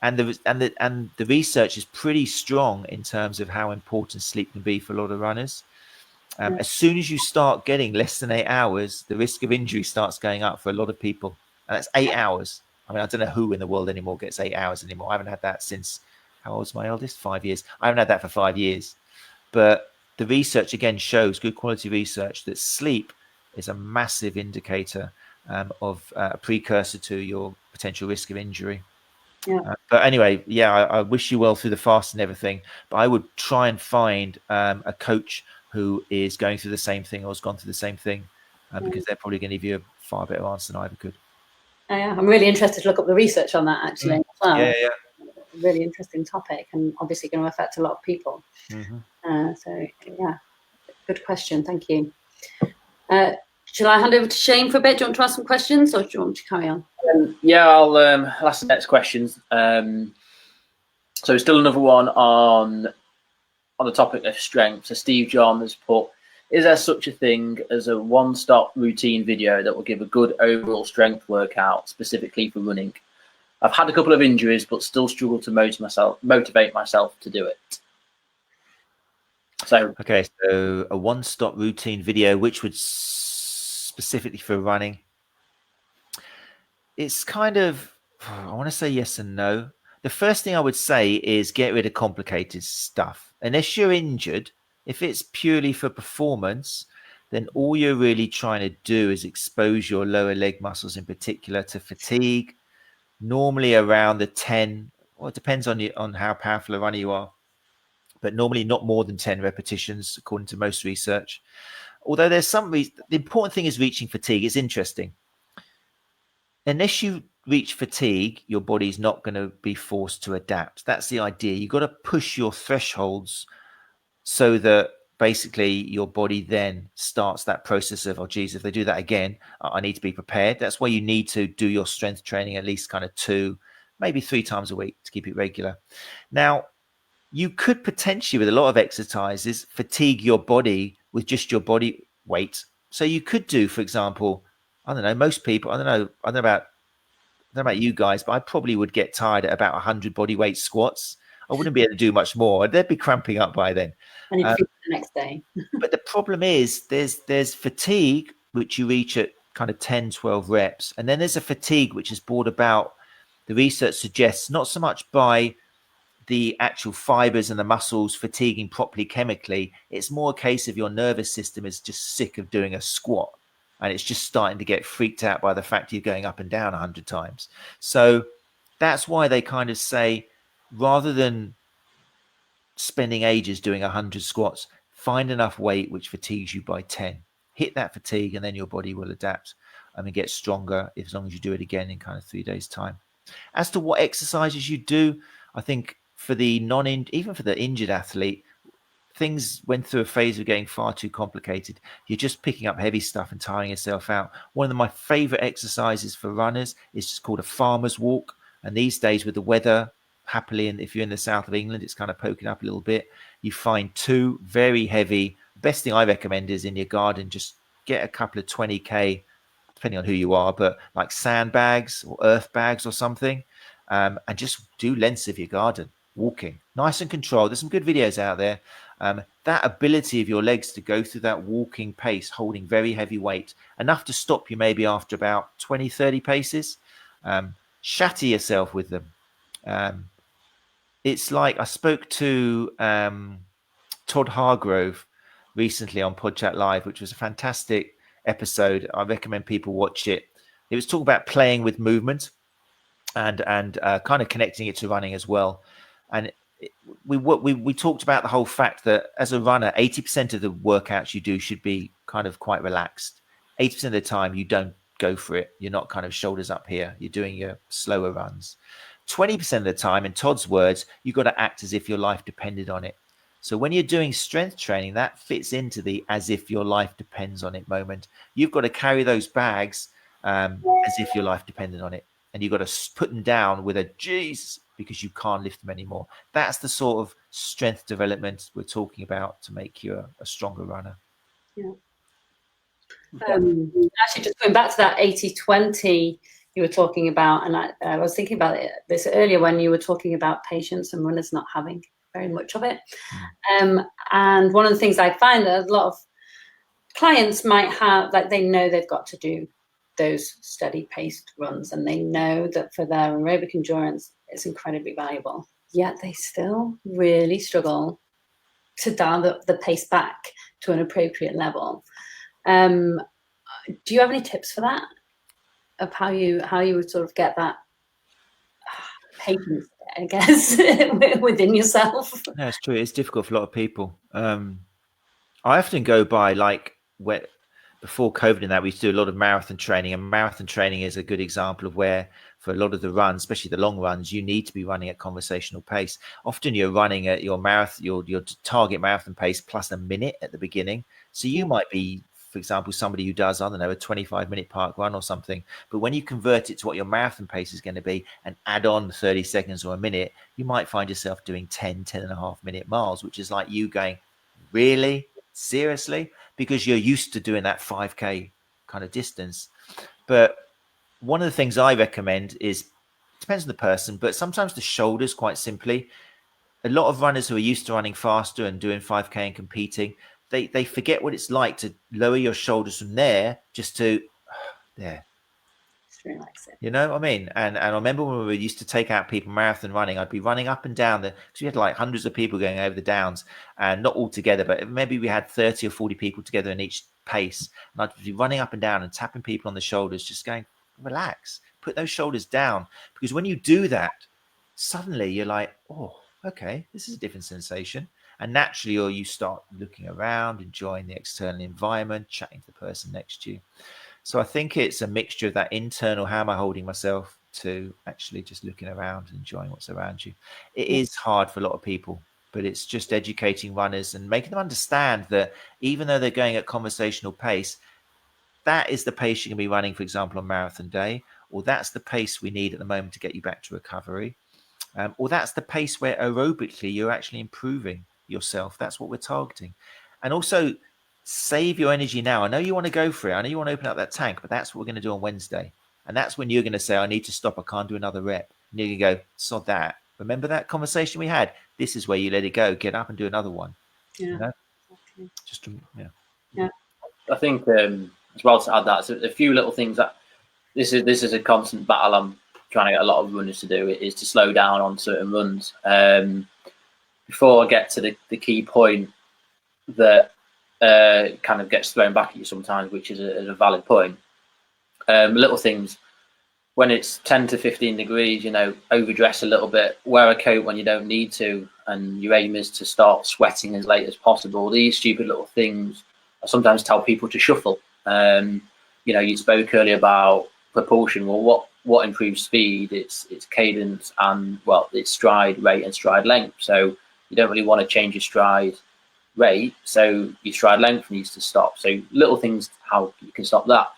Speaker 3: And the research is pretty strong in terms of how important sleep can be for a lot of runners. As soon as you start getting less than 8 hours, the risk of injury starts going up for a lot of people. And that's 8 hours. I mean, I don't know who in the world anymore gets 8 hours anymore. I haven't had that since, how old's my eldest? 5 years. I haven't had that for 5 years. But the research again shows, good quality research, that sleep is a massive indicator of a precursor to your potential risk of injury. But anyway, I wish you well through the fast and everything. But I would try and find a coach who is going through the same thing or has gone through the same thing, because they're probably going to give you a far better answer than I ever could.
Speaker 1: I'm really interested to look up the research on that actually as well.
Speaker 3: Yeah.
Speaker 1: Really interesting topic, and obviously going to affect a lot of people. So yeah, good question. Thank you. Shall I hand over to Shane for a bit? Do you want to ask some questions, or do you want to carry on?
Speaker 2: I'll ask the next questions. So still another one on the topic of strength. So Steve John has put, is there such a thing as a one-stop routine video that will give a good overall strength workout specifically for running? I've had a couple of injuries, but still struggle to motivate myself to do it. So
Speaker 3: a one-stop routine video, which would specifically for running. It's kind of, I want to say yes and no. The first thing I would say is get rid of complicated stuff. Unless you're injured, if it's purely for performance, then all you're really trying to do is expose your lower leg muscles in particular to fatigue, normally around the 10, well, it depends on how powerful a runner you are, but normally not more than 10 repetitions, according to most research. Although there's some reason, the important thing is reaching fatigue. It's interesting. Unless you reach fatigue, your body's not going to be forced to adapt. That's the idea. You've got to push your thresholds so that basically your body then starts that process of, oh, geez, if they do that again, I need to be prepared. That's why you need to do your strength training at least kind of 2, maybe 3 times a week to keep it regular. Now, you could potentially, with a lot of exercises, fatigue your body with just your body weight. So you could do, for example, I don't know, most people, I don't know about you guys, but I probably would get tired at about 100 body weight squats. I wouldn't be able to do much more. They'd be cramping up by then.
Speaker 1: And you'd feel the next day.
Speaker 3: But the problem is there's fatigue, which you reach at kind of 10, 12 reps. And then there's a fatigue, which is brought about, the research suggests, not so much by the actual fibers and the muscles fatiguing properly chemically. It's more a case of your nervous system is just sick of doing a squat. And it's just starting to get freaked out by the fact you're going up and down 100 times. So that's why they kind of say, rather than spending ages doing 100 squats, find enough weight which fatigues you by 10. hit that fatigue, and then your body will adapt and get stronger as long as you do it again in kind of 3 days time. As to what exercises you do, I think for the even for the injured athlete, things went through a phase of getting far too complicated. You're just picking up heavy stuff and tiring yourself out. One of my favorite exercises for runners is just called a farmer's walk. And these days with the weather, happily, and if you're in the south of England, it's kind of poking up a little bit. You find 2 very heavy. Best thing I recommend is in your garden, just get a couple of 20k, depending on who you are, but like sandbags or earth bags or something, and just do lengths of your garden, walking, nice and controlled. There's some good videos out there. That ability of your legs to go through that walking pace, holding very heavy weight, enough to stop you maybe after about 20, 30 paces. Shatter yourself with them. It's like I spoke to Todd Hargrove recently on PodChat Live, which was a fantastic episode. I recommend people watch it. It was talking about playing with movement and kind of connecting it to running as well. And we talked about the whole fact that as a runner, 80% of the workouts you do should be kind of quite relaxed. 80% of the time you don't go for it. You're not kind of shoulders up here. You're doing your slower runs. 20% of the time, in Todd's words, you've got to act as if your life depended on it. So when you're doing strength training, that fits into the as if your life depends on it moment. You've got to carry those bags as if your life depended on it. And you've got to put them down with a jeez, because you can't lift them anymore. That's the sort of strength development we're talking about to make you a stronger runner.
Speaker 1: Yeah. Actually, just going back to that 80-20 you were talking about, and I was thinking about this earlier when you were talking about patience and runners not having very much of it. And one of the things I find that a lot of clients might have, like they know they've got to do those steady paced runs, and they know that for their aerobic endurance it's incredibly valuable, yet they still really struggle to dial the pace back to an appropriate level. Do you have any tips for that, of how you would sort of get that patience, I guess, within yourself?
Speaker 3: No, it's true. It's difficult for a lot of people. I often go by, like, before COVID and that, we used to do a lot of marathon training, and marathon training is a good example of where, for a lot of the runs, especially the long runs, you need to be running at conversational pace. Often you're running at your target marathon pace plus a minute at the beginning. So you might be, for example, somebody who does, I don't know, a 25-minute park run or something. But when you convert it to what your marathon pace is going to be and add on 30 seconds or a minute, you might find yourself doing 10 and a half minute miles, which is like you going, really? Seriously? Because you're used to doing that 5K kind of distance. But one of the things I recommend is, depends on the person, but sometimes the shoulders, quite simply. A lot of runners who are used to running faster and doing 5K and competing, they forget what it's like to lower your shoulders from there just to there.
Speaker 1: Just relax it.
Speaker 3: You know what I mean? And I remember when we used to take out people marathon running, I'd be running up and down because we had like hundreds of people going over the downs, and not all together, but maybe we had 30 or 40 people together in each pace. And I'd be running up and down and tapping people on the shoulders, just going, relax, put those shoulders down. Because when you do that, suddenly you're like, oh, okay, this is a different sensation. And naturally, or you start looking around, enjoying the external environment, chatting to the person next to you. So I think it's a mixture of that internal, how am I holding myself, to actually just looking around and enjoying what's around you. It is hard for a lot of people, but it's just educating runners and making them understand that even though they're going at conversational pace, that is the pace you're going to be running, for example, on marathon day, or that's the pace we need at the moment to get you back to recovery, or that's the pace where aerobically you're actually improving yourself. That's what we're targeting. And also save your energy now. I know you want to go for it. I know you want to open up that tank, but that's what we're going to do on Wednesday. And that's when you're going to say, I need to stop. I can't do another rep. And you're going to go, sod that. Remember that conversation we had? This is where you let it go. Get up and do another one.
Speaker 1: Yeah.
Speaker 3: You know?
Speaker 1: Exactly.
Speaker 3: Just, yeah.
Speaker 1: Yeah.
Speaker 2: I think as well, to add that, so a few little things that this is a constant battle I'm trying to get a lot of runners to do, is to slow down on certain runs. Before I get to the key point that kind of gets thrown back at you sometimes, which is a valid point. Little things, when it's 10 to 15 degrees, you know, overdress a little bit, wear a coat when you don't need to, and your aim is to start sweating as late as possible. These stupid little things I sometimes tell people to shuffle. You spoke earlier about propulsion. Well, what improves speed? It's cadence and, well, it's stride rate and stride length. So you don't really want to change your stride rate, so your stride length needs to stop. So little things, how you can stop that.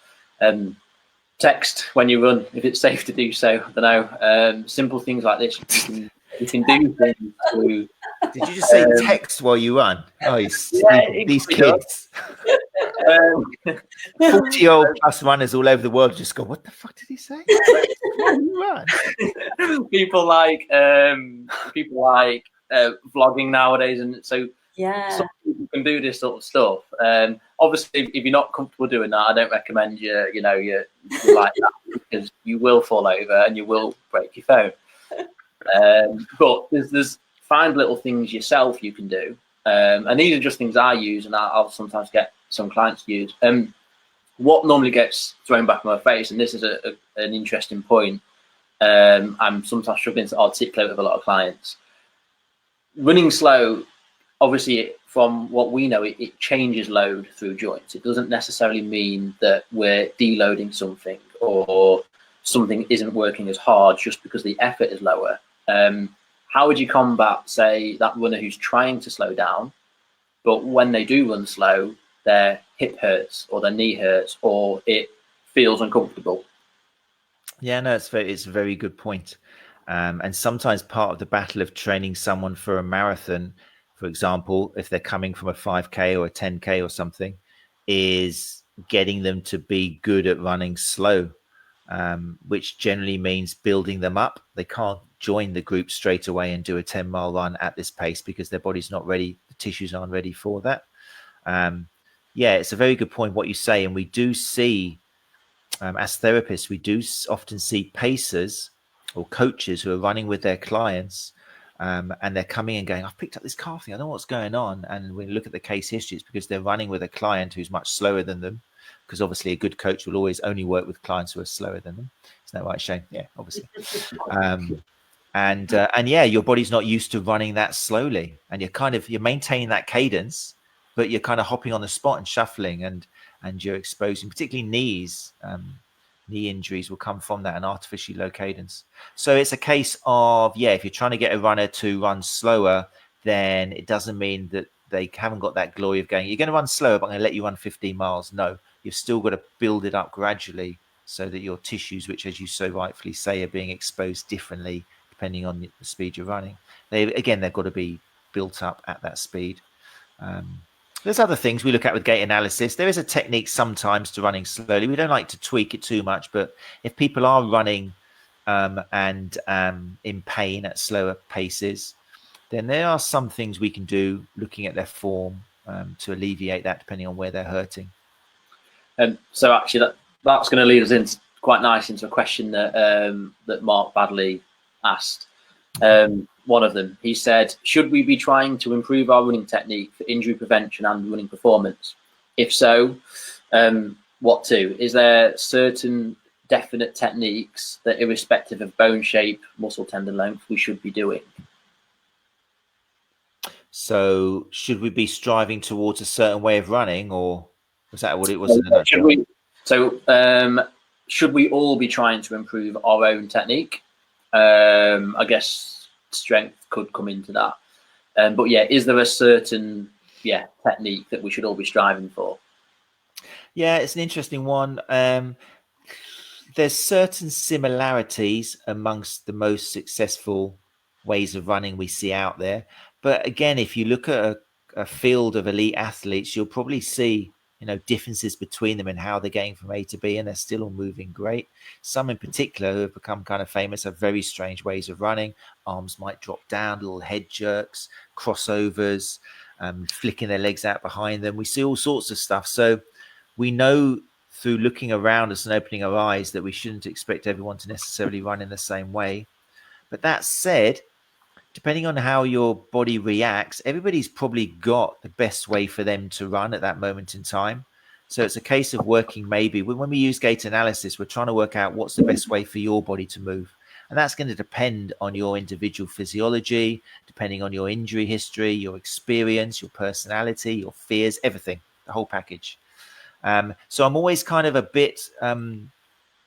Speaker 2: Text when you run, if it's safe to do so. I don't know. Simple things like this. You can do things to.
Speaker 3: Did you just say text while you run? Oh, these kids. 40-year-old plus runners all over the world just go, what the fuck did he say? Run.
Speaker 2: People like vlogging nowadays, and so some people can do this sort of stuff. Obviously, if you're not comfortable doing that, I don't recommend you like that, because you will fall over and you will break your phone. But there's find little things yourself you can do, and these are just things I use, and I'll sometimes get some clients to use. What normally gets thrown back in my face, and this is an interesting point, I'm sometimes struggling to articulate with a lot of clients. Running slow, obviously, from what we know, it changes load through joints. It doesn't necessarily mean that we're deloading something or something isn't working as hard just because the effort is lower. How would you combat, say, that runner who's trying to slow down, but when they do run slow, their hip hurts or their knee hurts or it feels uncomfortable?
Speaker 3: Yeah, no, it's a very good point. And sometimes part of the battle of training someone for a marathon, for example, if they're coming from a 5K or a 10K or something, is getting them to be good at running slow, which generally means building them up. They can't join the group straight away and do a 10-mile run at this pace because their body's not ready. The tissues aren't ready for that. Yeah, it's a very good point what you say. And we do see, as therapists, we do often see pacers or coaches who are running with their clients, and they're coming and going, I've picked up this calf thing, I know what's going on. And when you look at the case history, it's because they're running with a client who's much slower than them, because obviously a good coach will always only work with clients who are slower than them. Isn't that right, Shane? Yeah, obviously. And yeah, your body's not used to running that slowly, and you're maintaining that cadence, but you're kind of hopping on the spot and shuffling, and you're exposing, particularly knees. Knee injuries will come from that, and artificially low cadence. So it's a case of, yeah, if you're trying to get a runner to run slower, then it doesn't mean that they haven't got that glory of going, you're going to run slower, but I'm going to let you run 15 miles. No, you've still got to build it up gradually so that your tissues, which, as you so rightfully say, are being exposed differently depending on the speed you're running, they've got to be built up at that speed. There's other things we look at with gait analysis. There is a technique sometimes to running slowly. We don't like to tweak it too much, but if people are running and in pain at slower paces, then there are some things we can do looking at their form to alleviate that, depending on where they're hurting.
Speaker 2: So actually, that's going to lead us in quite nice into a question that Mark Badley asked. One of them, he said, should we be trying to improve our running technique for injury prevention and running performance? If so, what to? Is there certain definite techniques that, irrespective of bone shape, muscle tendon length, we should be doing?
Speaker 3: So should we be striving towards a certain way of running, or was that what it was?
Speaker 2: Should we all be trying to improve our own technique? I guess strength could come into that. But yeah, is there a certain technique that we should all be striving for?
Speaker 3: Yeah, it's an interesting one. There's certain similarities amongst the most successful ways of running we see out there. But again, if you look at a field of elite athletes, you'll probably see differences between them and how they're getting from A to B, and they're still all moving great. Some in particular who have become kind of famous have very strange ways of running. Arms might drop down, little head jerks, crossovers, flicking their legs out behind them. We see all sorts of stuff. So we know through looking around us and opening our eyes that we shouldn't expect everyone to necessarily run in the same way. But that said, depending on how your body reacts, everybody's probably got the best way for them to run at that moment in time. So it's a case of working, maybe when we use gait analysis, we're trying to work out what's the best way for your body to move. And that's going to depend on your individual physiology, depending on your injury history, your experience, your personality, your fears, everything, the whole package. So I'm always kind of a bit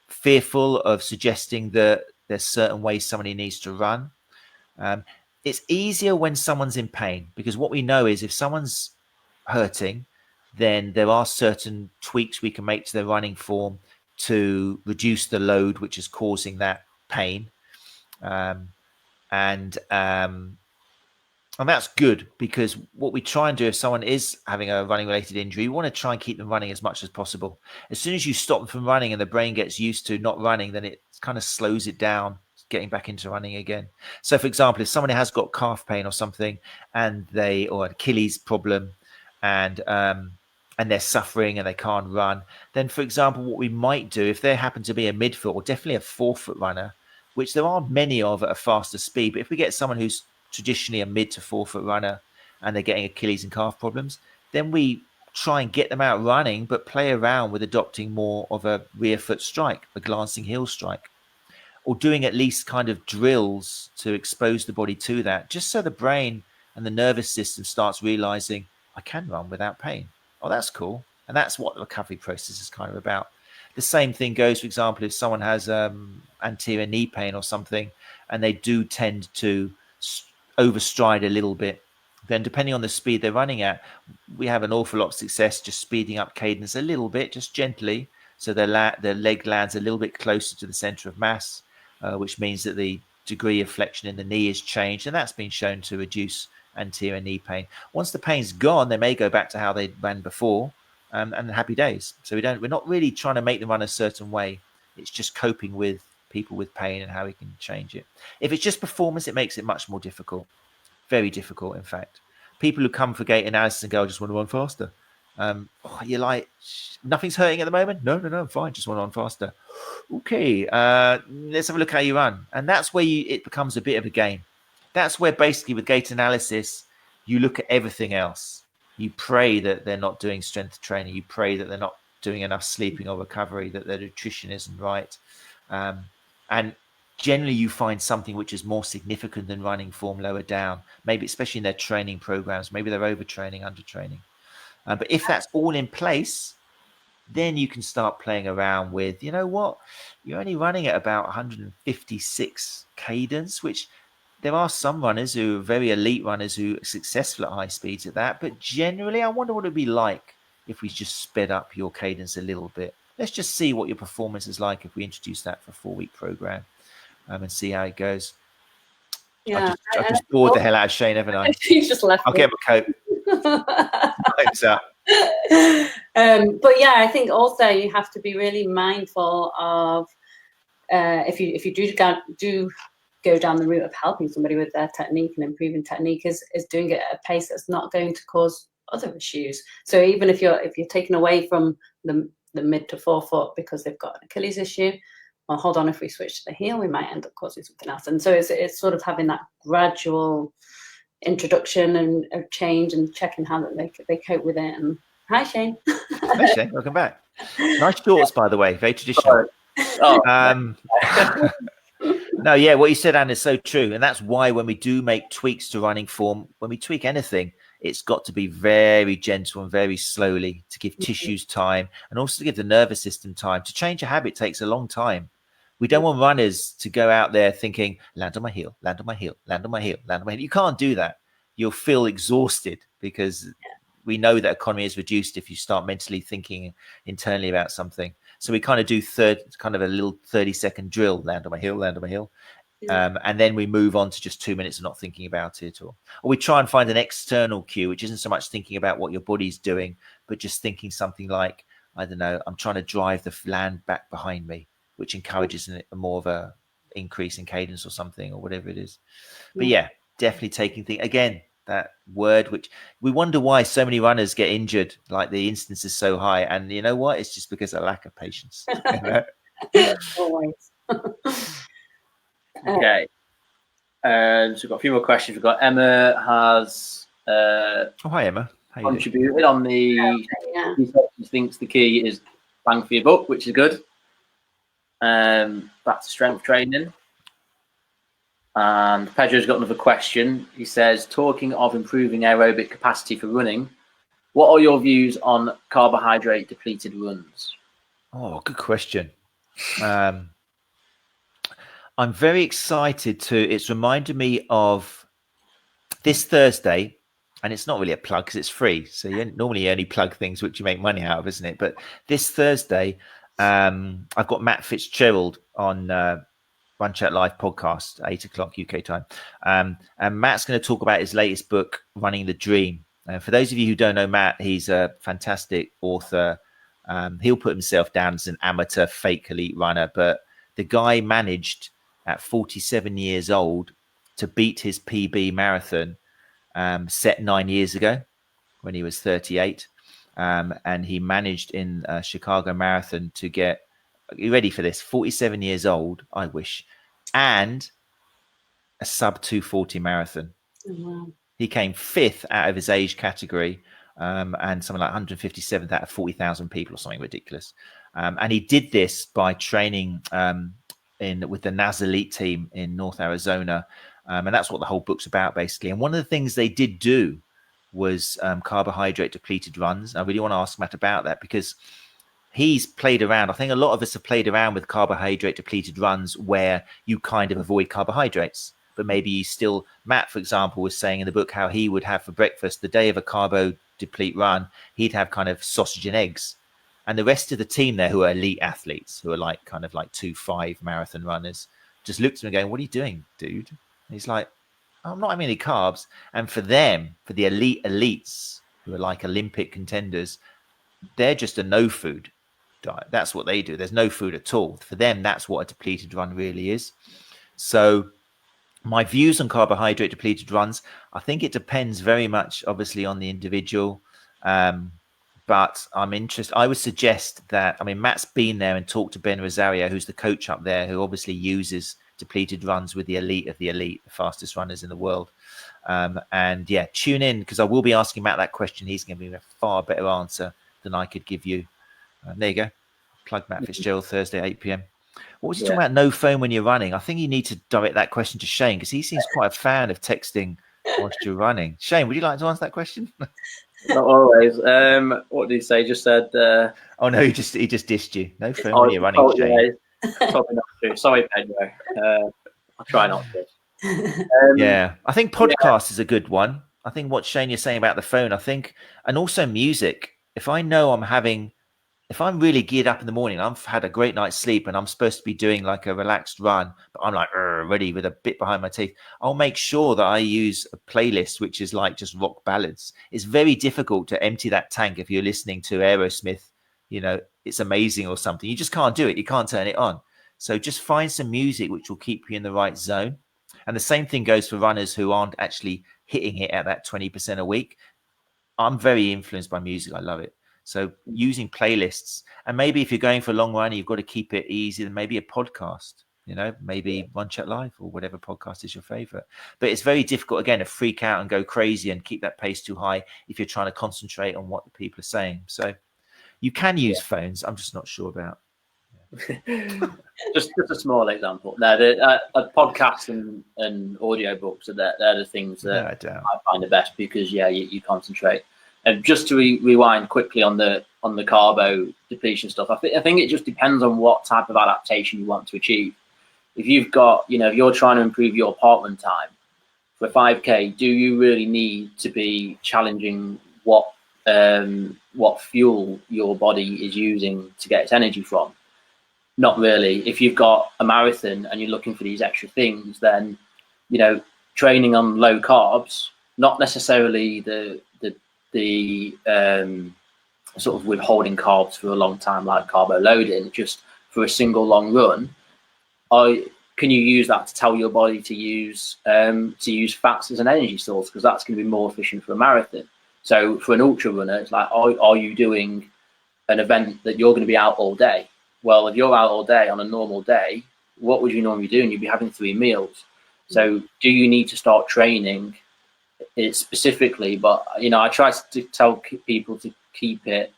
Speaker 3: fearful of suggesting that there's certain ways somebody needs to run. It's easier when someone's in pain, because what we know is if someone's hurting, then there are certain tweaks we can make to their running form to reduce the load which is causing that pain. And that's good, because what we try and do if someone is having a running related injury, we want to try and keep them running as much as possible. As soon as you stop them from running and the brain gets used to not running, then it kind of slows it down, getting back into running again. So for example, if someone has got calf pain or something, and or an Achilles problem, and they're suffering and they can't run, then for example, what we might do, if they happen to be a midfoot or definitely a forefoot runner, which there aren't many of at a faster speed, but if we get someone who's traditionally a mid to forefoot runner and they're getting Achilles and calf problems, then we try and get them out running, but play around with adopting more of a rear foot strike, a glancing heel strike, or doing at least kind of drills to expose the body to that, just so the brain and the nervous system starts realizing, I can run without pain. Oh, that's cool. And that's what the recovery process is kind of about. The same thing goes, for example, if someone has anterior knee pain or something, and they do tend to overstride a little bit, then depending on the speed they're running at, we have an awful lot of success just speeding up cadence a little bit, just gently, so their leg lands a little bit closer to the center of mass, which means that the degree of flexion in the knee is changed, and that's been shown to reduce anterior knee pain. Once the pain's gone, they may go back to how they ran before, and happy days. So we're not really trying to make them run a certain way. It's just coping with people with pain and how we can change it. If it's just performance, it makes it much more difficult. Very difficult, in fact. People who come for gait analysis and go, I just want to run faster. You're like, nothing's hurting at the moment? No, I'm fine. Just want to run faster. Okay, let's have a look how you run. And that's where it becomes a bit of a game. That's where basically with gait analysis, you look at everything else. You pray that they're not doing strength training. You pray that they're not doing enough sleeping or recovery, that their nutrition isn't right. And generally you find something which is more significant than running form lower down, maybe especially in their training programs. Maybe they're overtraining, undertraining. But if that's all in place, then you can start playing around with, you know what, you're only running at about 156 cadence, which there are some runners who are very elite runners who are successful at high speeds at that. But generally, I wonder what it'd be like if we just sped up your cadence a little bit. Let's just see what your performance is like if we introduce that for a 4-week program, and see how it goes.
Speaker 1: Yeah,
Speaker 3: I just bored the hell out of Shane, haven't I?
Speaker 1: He's just left.
Speaker 3: I'll get my coat. Thanks up.
Speaker 1: But yeah, I think also you have to be really mindful of if you do go down the route of helping somebody with their technique and improving technique, is doing it at a pace that's not going to cause other issues. So even if you're taken away from the mid to forefoot because they've got an Achilles issue, well, hold on, if we switch to the heel, we might end up causing something else. And so it's sort of having that gradual introduction and of change and checking how that they cope with it. And hi, Shane.
Speaker 3: Hi, Shane. Welcome back. Nice shorts, by the way. Very traditional. No, yeah, what you said, Anne, is so true. And that's why when we do make tweaks to running form, when we tweak anything, it's got to be very gentle and very slowly to give tissues time, and also to give the nervous system time. To change a habit takes a long time. We don't want runners to go out there thinking, land on my heel, land on my heel, land on my heel, land on my heel. You can't do that. You'll feel exhausted, because we know that economy is reduced if you start mentally thinking internally about something. So we kind of do a little 30-second drill, land on my heel, land on my heel. And then we move on to just 2 minutes of not thinking about it. Or we try and find an external cue, which isn't so much thinking about what your body's doing, but just thinking something like, I don't know, I'm trying to drive the land back behind me, which encourages a more of a increase in cadence or something, or whatever it is. But yeah, definitely taking things, again, that word, which we wonder why so many runners get injured, like the incidence is so high. And you know what? It's just because of lack of patience.
Speaker 1: Always.
Speaker 2: Okay. So we've got a few more questions. We've got Emma has
Speaker 3: hi, Emma. How you
Speaker 2: contributed doing? On the she thinks the key is bang for your buck, which is good. Back to strength training. And Pedro's got another question. He says, talking of improving aerobic capacity for running, What are your views on carbohydrate depleted runs?
Speaker 3: Oh, good question. I'm very excited it's reminded me of this Thursday, and it's not really a plug because it's free. So you normally only plug things which you make money out of, isn't it? But this Thursday, I've got Matt Fitzgerald on Run Chat Live podcast, 8:00 UK time. And Matt's going to talk about his latest book, Running the Dream. For those of you who don't know Matt, he's a fantastic author. He'll put himself down as an amateur fake elite runner, but the guy managed at 47 years old to beat his PB marathon set 9 years ago when he was 38. And he managed in Chicago Marathon to get, are you ready for this? 47 years old, I wish, and a sub 240 marathon.
Speaker 1: Oh, wow.
Speaker 3: He came 5th out of his age category, and something like 157th out of 40,000 people or something ridiculous. And he did this by training with the NAS Elite team in North Arizona. And that's what the whole book's about, basically. And one of the things they did do was carbohydrate depleted runs. I really want to ask Matt about that because he's played around. I think a lot of us have played around with carbohydrate depleted runs where you kind of avoid carbohydrates, but maybe you still, Matt, for example, was saying in the book how he would have for breakfast the day of a carbo deplete run, he'd have kind of sausage and eggs. And the rest of the team there, who are elite athletes, who are like kind of like 2.5 marathon runners, just looked at him going, "What are you doing, dude?" And he's like, "I'm not having any carbs." And for them, for the elites who are like Olympic contenders, they're just a no food diet. That's what they do. There's no food at all. For them, that's what a depleted run really is. So my views on carbohydrate depleted runs, I think it depends very much, obviously, on the individual. But I'm interested. I would suggest that, I mean, Matt's been there and talked to Ben Rosario, who's the coach up there, who obviously uses depleted runs with the elite of the elite, the fastest runners in the world. And yeah, tune in because I will be asking Matt that question. He's going to be a far better answer than I could give you. There you go. Plug Matt Fitzgerald Thursday, 8 p.m. What was he talking about? No phone when you're running. I think you need to direct that question to Shane because he seems quite a fan of texting whilst you're running. Shane, would you like to answer that question?
Speaker 2: Not always. What did he say? Just said.
Speaker 3: Oh no, he just dissed you. No phone when you're running, Shane.
Speaker 2: Yeah, probably not true. Sorry, Pedro. I'll try not to.
Speaker 3: Yeah, I think podcast is a good one. I think what Shane you're saying about the phone, I think, and also music. If I know if I'm really geared up in the morning, I've had a great night's sleep and I'm supposed to be doing like a relaxed run, but I'm like ready with a bit behind my teeth, I'll make sure that I use a playlist which is like just rock ballads. It's very difficult to empty that tank if you're listening to Aerosmith, you know, It's Amazing or something. You just can't do it. You can't turn it on. So just find some music which will keep you in the right zone. And the same thing goes for runners who aren't actually hitting it at that 20% a week. I'm very influenced by music. I love it. So using playlists, and maybe if you're going for a long run, you've got to keep it easy, then maybe a podcast, you know, maybe Run Chat Live or whatever podcast is your favorite. But it's very difficult, again, to freak out and go crazy and keep that pace too high if you're trying to concentrate on what the people are saying. So you can use phones. I'm just not sure about.
Speaker 2: just a small example. No, the podcasts and audio books are they're the things that I find the best because you concentrate. And just to rewind quickly on the carbo depletion stuff, I think it just depends on what type of adaptation you want to achieve. If you've got, if you're trying to improve your parkrun time for 5K, do you really need to be challenging what fuel your body is using to get its energy from? Not really. If you've got a marathon and you're looking for these extra things, then training on low carbs, not necessarily the sort of withholding carbs for a long time like carbo loading, just for a single long run, can you use that to tell your body to use fats as an energy source, because that's going to be more efficient for a marathon. So for an ultra runner, it's like, are you doing an event that you're going to be out all day? Well, if you're out all day on a normal day, what would you normally do? And you'd be having 3 meals. So do you need to start training it specifically? But I try to tell people to keep it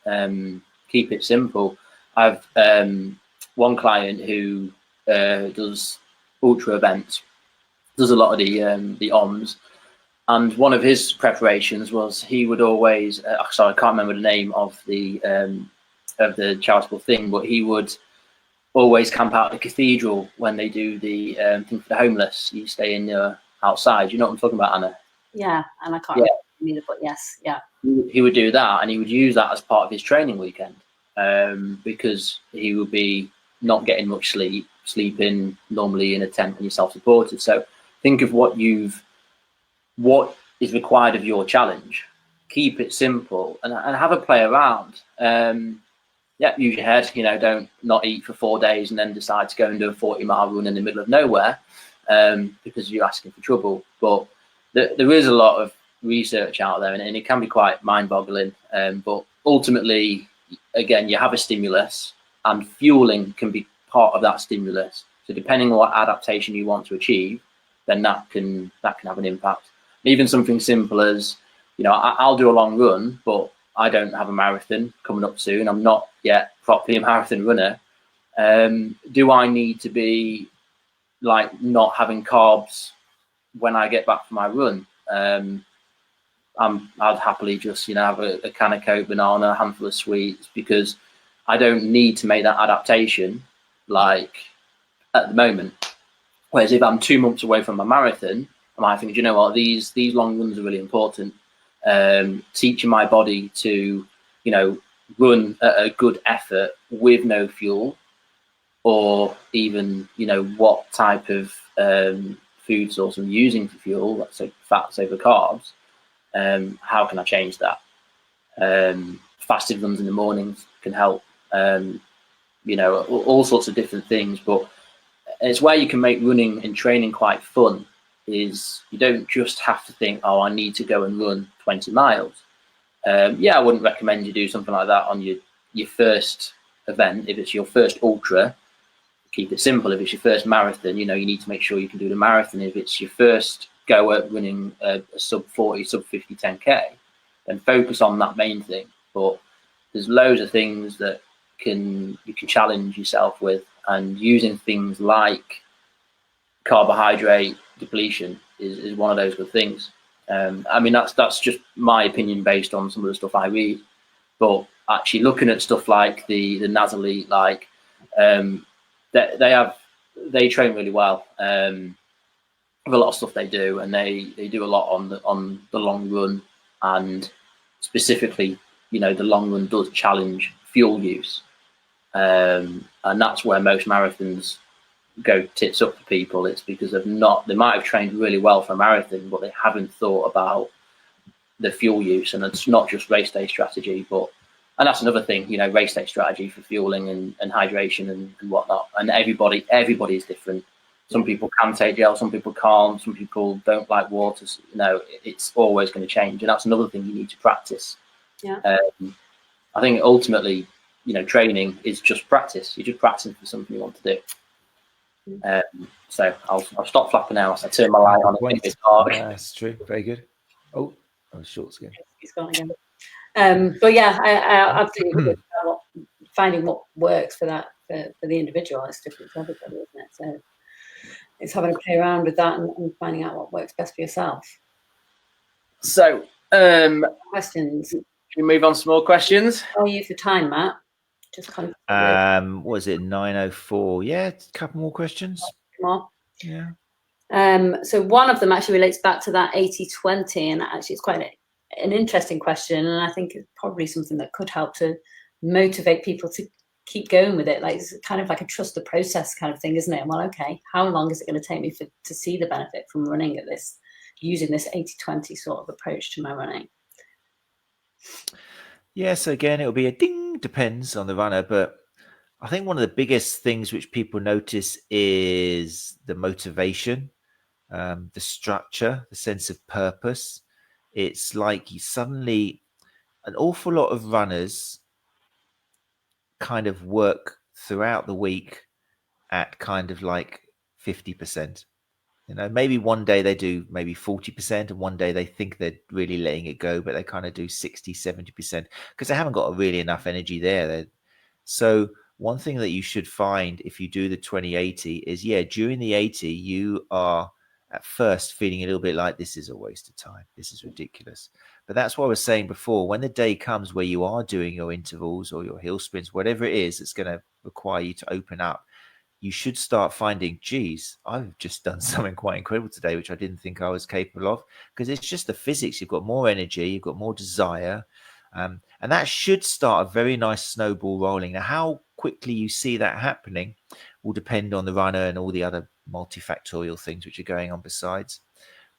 Speaker 2: simple. I've one client who does ultra events, does a lot of the OMS, And one of his preparations was he would always, sorry, I can't remember the name of the charitable thing, but he would always camp out at the cathedral when they do the thing for the homeless. You stay in outside. You know what I'm talking about, Anna?
Speaker 1: Yeah, and I can't remember either, but yes, yeah.
Speaker 2: He would do that, and he would use that as part of his training weekend, because he would be not getting much sleep, sleeping normally in a tent when you're self-supported. So think of what is required of your challenge. Keep it simple and have a play around. Use your head. Don't not eat for 4 days and then decide to go and do a 40-mile run in the middle of nowhere, because you're asking for trouble. But there is a lot of research out there, and it can be quite mind-boggling. But ultimately, again, you have a stimulus, and fueling can be part of that stimulus. So depending on what adaptation you want to achieve, then that can have an impact. Even something simple as, I'll do a long run, but I don't have a marathon coming up soon. I'm not yet properly a marathon runner. Do I need to be like not having carbs when I get back from my run? I'd happily just have a can of Coke, banana, a handful of sweets, because I don't need to make that adaptation like at the moment. Whereas if I'm 2 months away from my marathon, I might think, these long runs are really important. Teaching my body to run at a good effort with no fuel, or even what type of food source I'm using for fuel, let's say fats over carbs. How can I change that? Fasted runs in the mornings can help. All sorts of different things. But it's where you can make running and training quite fun. Is you don't just have to think, oh, I need to go and run 20 miles. I wouldn't recommend you do something like that on your first event. If it's your first ultra, keep it simple. If it's your first marathon, you need to make sure you can do the marathon. If it's your first go at running a sub 40, sub 50 10K, then focus on that main thing. But there's loads of things that you can challenge yourself with, and using things like carbohydrate depletion is one of those good things. That's just my opinion based on some of the stuff I read. But actually looking at stuff like the Nazalite, they train really well. With a lot of stuff they do, and they do a lot on the long run, and specifically, the long run does challenge fuel use, and that's where most marathons go tits up for people. It's because they might have trained really well for a marathon, but they haven't thought about the fuel use. And it's not just race day strategy, and that's another thing, race day strategy for fueling and hydration and whatnot. And everybody is different. Some people can take gel, some people can't, some people don't like water. It's always going to change, and that's another thing you need to practice. I think ultimately, training is just practice. You're just practicing for something you want to do. So I'll stop flapping now. I turn my light on.
Speaker 3: That's true. Very good. Oh, I was short again.
Speaker 1: He's gone again. But yeah, I absolutely agree about finding what works for the individual. It's different for everybody, isn't it? So it's having to play around with that and finding out what works best for yourself.
Speaker 2: So
Speaker 1: questions.
Speaker 2: Can we move on to some more questions?
Speaker 1: I'll use the time, Matt. Just kind
Speaker 3: of. Was it 9:04? Yeah, a couple more questions.
Speaker 1: More.
Speaker 3: Yeah.
Speaker 1: So one of them actually relates back to that 80-20, and actually it's quite an interesting question, and I think it's probably something that could help to motivate people to keep going with it. Like, it's kind of like a trust the process kind of thing, isn't it? Well, okay, how long is it going to take me to see the benefit from running at this, using this 80-20 sort of approach to my running?
Speaker 3: Yes, again, it'll be a ding, depends on the runner, but I think one of the biggest things which people notice is the motivation, the structure, the sense of purpose. It's like suddenly an awful lot of runners kind of work throughout the week at kind of like 50%. Maybe one day they do maybe 40%, and one day they think they're really letting it go, but they kind of do 60, 70% because they haven't got really enough energy there. So one thing that you should find if you do the 20-80 is, during the 80, you are at first feeling a little bit like this is a waste of time, this is ridiculous. But that's what I was saying before. When the day comes where you are doing your intervals or your hill sprints, whatever it is that's going to require you to open up, you should start finding, geez, I've just done something quite incredible today, which I didn't think I was capable of, because it's just the physics. You've got more energy, you've got more desire, and that should start a very nice snowball rolling. Now, how quickly you see that happening will depend on the runner and all the other multifactorial things which are going on besides.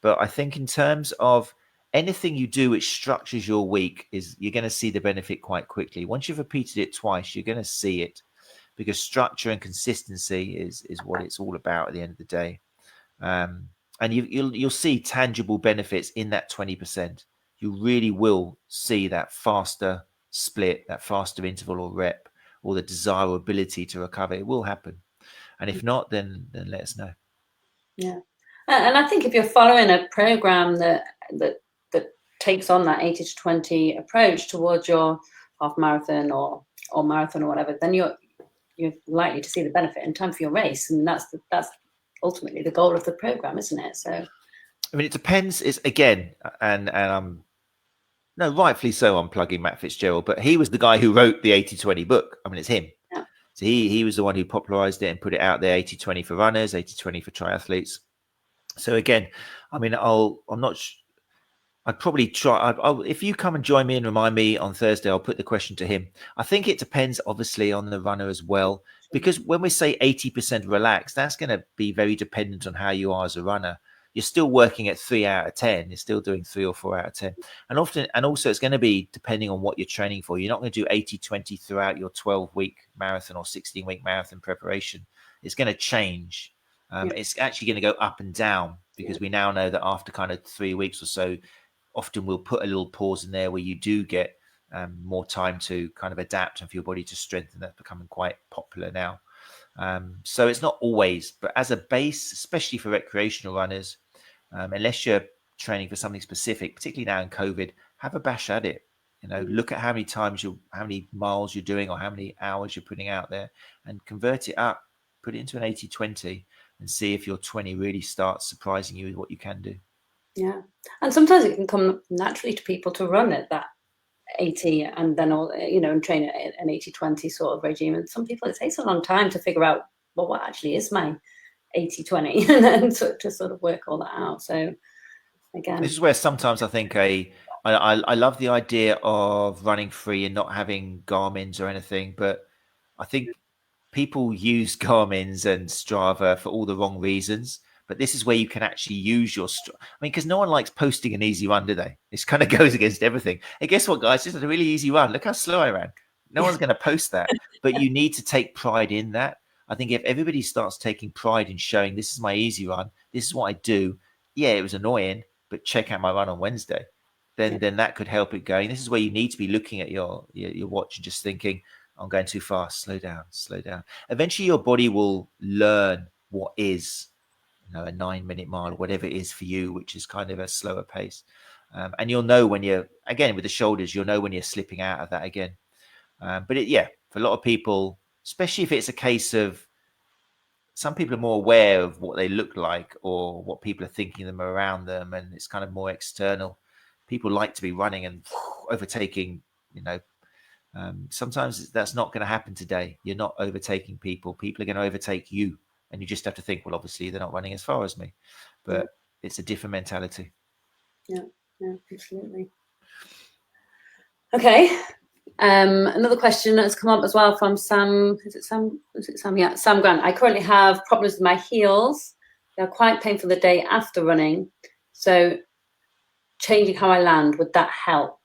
Speaker 3: But I think in terms of anything you do which structures your week, is you're going to see the benefit quite quickly. Once you've repeated it twice, you're going to see it, because structure and consistency is what it's all about at the end of the day. And you'll see tangible benefits in that 20%. You really will see that faster split, that faster interval or rep, or the desirability to recover. It will happen. And if not, then let us know.
Speaker 1: Yeah. And I think if you're following a program that takes on that 80-20 approach towards your half marathon or marathon or whatever, then you're likely to see the benefit in time for your race. And that's ultimately the goal of the program, isn't it? So
Speaker 3: I mean, it depends. It's again, and no, rightfully so, I'm plugging Matt Fitzgerald, but he was the guy who wrote the 80-20 book. I mean, it's him.
Speaker 1: Yeah.
Speaker 3: So he was the one who popularized it and put it out there, 80-20 for runners, 80-20 for triathletes. So again, I mean, I'd probably try. If you come and join me and remind me on Thursday, I'll put the question to him. I think it depends, obviously, on the runner as well, because when we say 80% relaxed, that's going to be very dependent on how you are as a runner. You're still working at 3 out of 10. You're still doing 3 or 4 out of 10. And also it's going to be depending on what you're training for. You're not going to do 80-20 throughout your 12-week marathon or 16-week marathon preparation. It's going to change. It's actually going to go up and down, because we now know that after kind of 3 weeks or so, often we'll put a little pause in there where you do get more time to kind of adapt and for your body to strengthen. That's becoming quite popular now. So it's not always, but as a base, especially for recreational runners, unless you're training for something specific, particularly now in COVID, have a bash at it. Look at how many miles you're doing or how many hours you're putting out there, and convert it up, put it into an 80-20, and see if your 20 really starts surprising you with what you can do. Yeah.
Speaker 1: And sometimes it can come naturally to people to run at that 80 and then and train at an 80-20 sort of regime. And some people, it takes a long time to figure out, well, what actually is my 80-20 and then to sort of work all that out. So again,
Speaker 3: this is where sometimes I think I love the idea of running free and not having Garmin's or anything, but I think people use Garmin's and Strava for all the wrong reasons. But this is where you can actually use your, because no one likes posting an easy run, do they? This kind of goes against everything. And guess what, guys? This is a really easy run. Look how slow I ran. No one's going to post that. But you need to take pride in that. I think if everybody starts taking pride in showing, this is my easy run, this is what I do. Yeah, it was annoying, but check out my run on Wednesday. Then that could help it going. This is where you need to be looking at your watch and just thinking, I'm going too fast. Slow down, slow down. Eventually, your body will learn what is a 9-minute mile or whatever it is for you, which is kind of a slower pace. And you'll know when you're, again, with the shoulders, you'll know when you're slipping out of that again. But for a lot of people, especially if it's a case of some people are more aware of what they look like or what people are thinking of them around them, and it's kind of more external. People like to be running and overtaking, sometimes that's not going to happen today. You're not overtaking people. People are going to overtake you. And you just have to think, well, obviously they're not running as far as me, but it's a different mentality.
Speaker 1: Yeah, absolutely. Okay. Another question that's come up as well from Sam. Is it Sam? Yeah, Sam Grant. I currently have problems with my heels. They're quite painful the day after running. So changing how I land, would that help?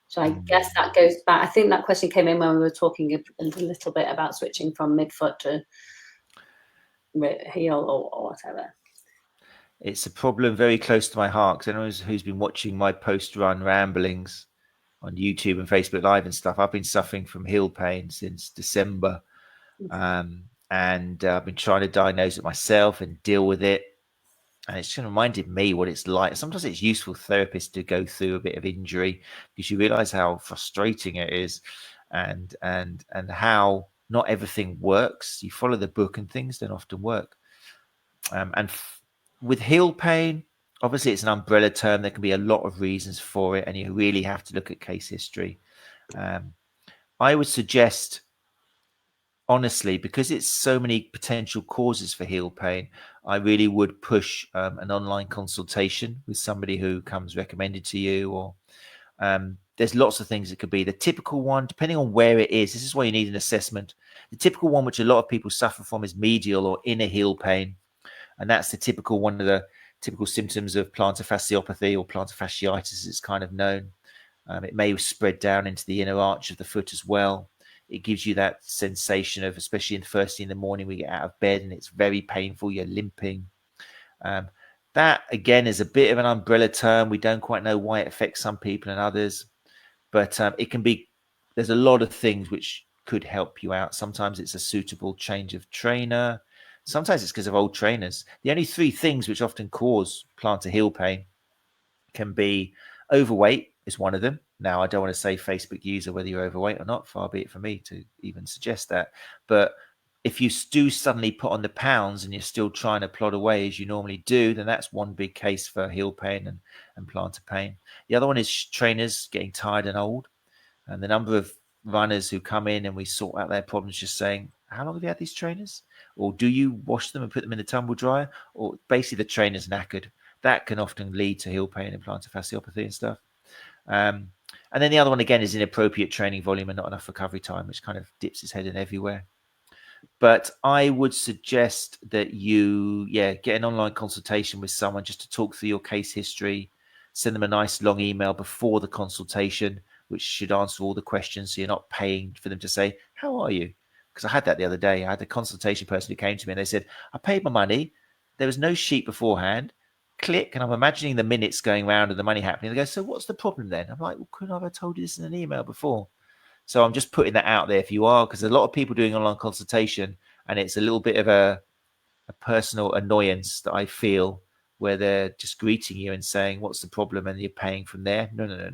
Speaker 1: So I guess that goes back. I think that question came in when we were talking a little bit about switching from midfoot to heel or whatever.
Speaker 3: It's a problem very close to my heart, because anyone who's been watching my post-run ramblings on YouTube and Facebook Live and stuff, I've been suffering from heel pain since December, and I've been trying to diagnose it myself and deal with it, and it's just reminded me what it's like. Sometimes it's useful therapists to go through a bit of injury, because you realize how frustrating it is, and how not everything works. You follow the book and things don't often work. And with heel pain, obviously it's an umbrella term. There can be a lot of reasons for it, and you really have to look at case history. I would suggest, honestly, because it's so many potential causes for heel pain, I really would push an online consultation with somebody who comes recommended to you, or there's lots of things it could be. The typical one, depending on where it is, this is why you need an assessment. The typical one, which a lot of people suffer from, is medial or inner heel pain. And that's the typical one of the typical symptoms of plantar fasciopathy, or plantar fasciitis as it's kind of known. It may spread down into the inner arch of the foot as well. It gives you that sensation of, especially in the first thing in the morning, we get out of bed and it's very painful, you're limping. That, again, is a bit of an umbrella term. We don't quite know why it affects some people and others, but it can be, there's a lot of things which could help you out. Sometimes it's a suitable change of trainer. Sometimes it's because of old trainers. The only three things which often cause plantar heel pain can be overweight is one of them. Now, I don't want to say Facebook user whether you're overweight or not, far be it from me to even suggest that. But if you do suddenly put on the pounds and you're still trying to plod away as you normally do, then that's one big case for heel pain and plantar pain. The other one is trainers getting tired and old. And the number of runners who come in and we sort out their problems just saying, how long have you had these trainers? Or do you wash them and put them in the tumble dryer? Or basically the trainer's knackered. That can often lead to heel pain and plantar fasciopathy and stuff. And then the other one, again, is inappropriate training volume and not enough recovery time, which kind of dips its head in everywhere. But I would suggest that you, get an online consultation with someone just to talk through your case history. Send them a nice long email before the consultation, which should answer all the questions, so you're not paying for them to say, how are you? Because I had that the other day. I had a consultation person who came to me and they said, I paid my money. There was no sheet beforehand. Click, and I'm imagining the minutes going round and the money happening. They go, so what's the problem then? I'm like, well, couldn't I have told you this in an email before? So I'm just putting that out there if you are, because a lot of people doing online consultation, and it's a little bit of a personal annoyance that I feel, where they're just greeting you and saying, what's the problem? And you're paying from there. No.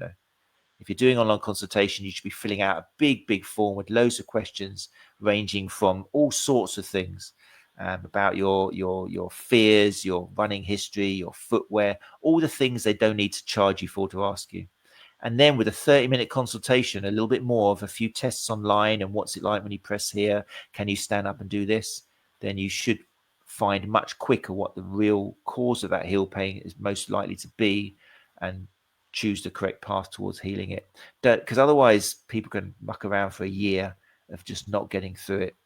Speaker 3: If you're doing online consultation, you should be filling out a big form with loads of questions ranging from all sorts of things about your fears, your running history, your footwear, all the things they don't need to charge you for to ask you. And then with a 30-minute consultation, a little bit more of a few tests online and what's it like when you press here, can you stand up and do this? Then you should find much quicker what the real cause of that heel pain is most likely to be, and choose the correct path towards healing it. Because otherwise people can muck around for a year of just not getting through it.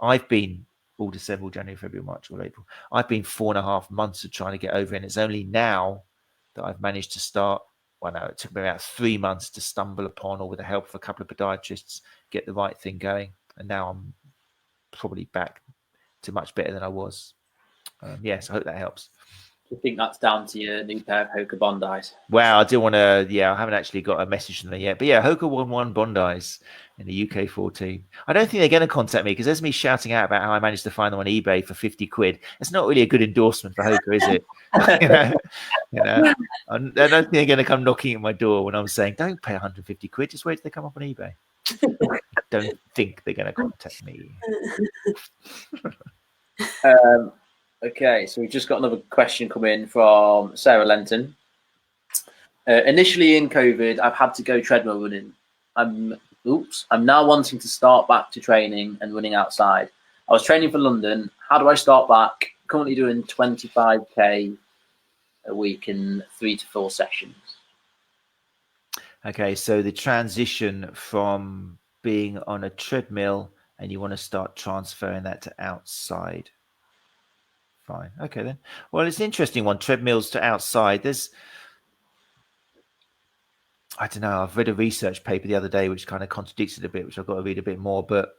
Speaker 3: I've been all December, January, February, March, or April. I've been 4.5 months of trying to get over it. And it's only now that I've managed to start. Well, no, it took me about 3 months to stumble upon, or with the help of a couple of podiatrists, get the right thing going. And now I'm probably back to much better than I was. Yes, I hope that helps.
Speaker 2: Do you think that's down to your new pair of Hoka Bondis?
Speaker 3: Well, I do want to, I haven't actually got a message from them yet. But yeah, Hoka won Bondis in the UK 14. I don't think they're going to contact me, because there's me shouting out about how I managed to find them on eBay for 50 quid. It's not really a good endorsement for Hoka, is it? I don't think they're going to come knocking at my door when I'm saying, don't pay 150 quid, just wait till they come up on eBay. I don't think they're going to contact me.
Speaker 2: Okay, so we've just got another question come in from Sarah Lenton. Initially in COVID, I've had to go treadmill running. I'm now wanting to start back to training and running outside. I was training for London. How do I start back? Currently doing 25k a week in 3 to 4 sessions.
Speaker 3: Okay, so the transition from being on a treadmill and you want to start transferring that to outside. Fine. Okay, then. Well, it's an interesting one. Treadmills to outside. I don't know. I've read a research paper the other day which kind of contradicts it a bit, which I've got to read a bit more. But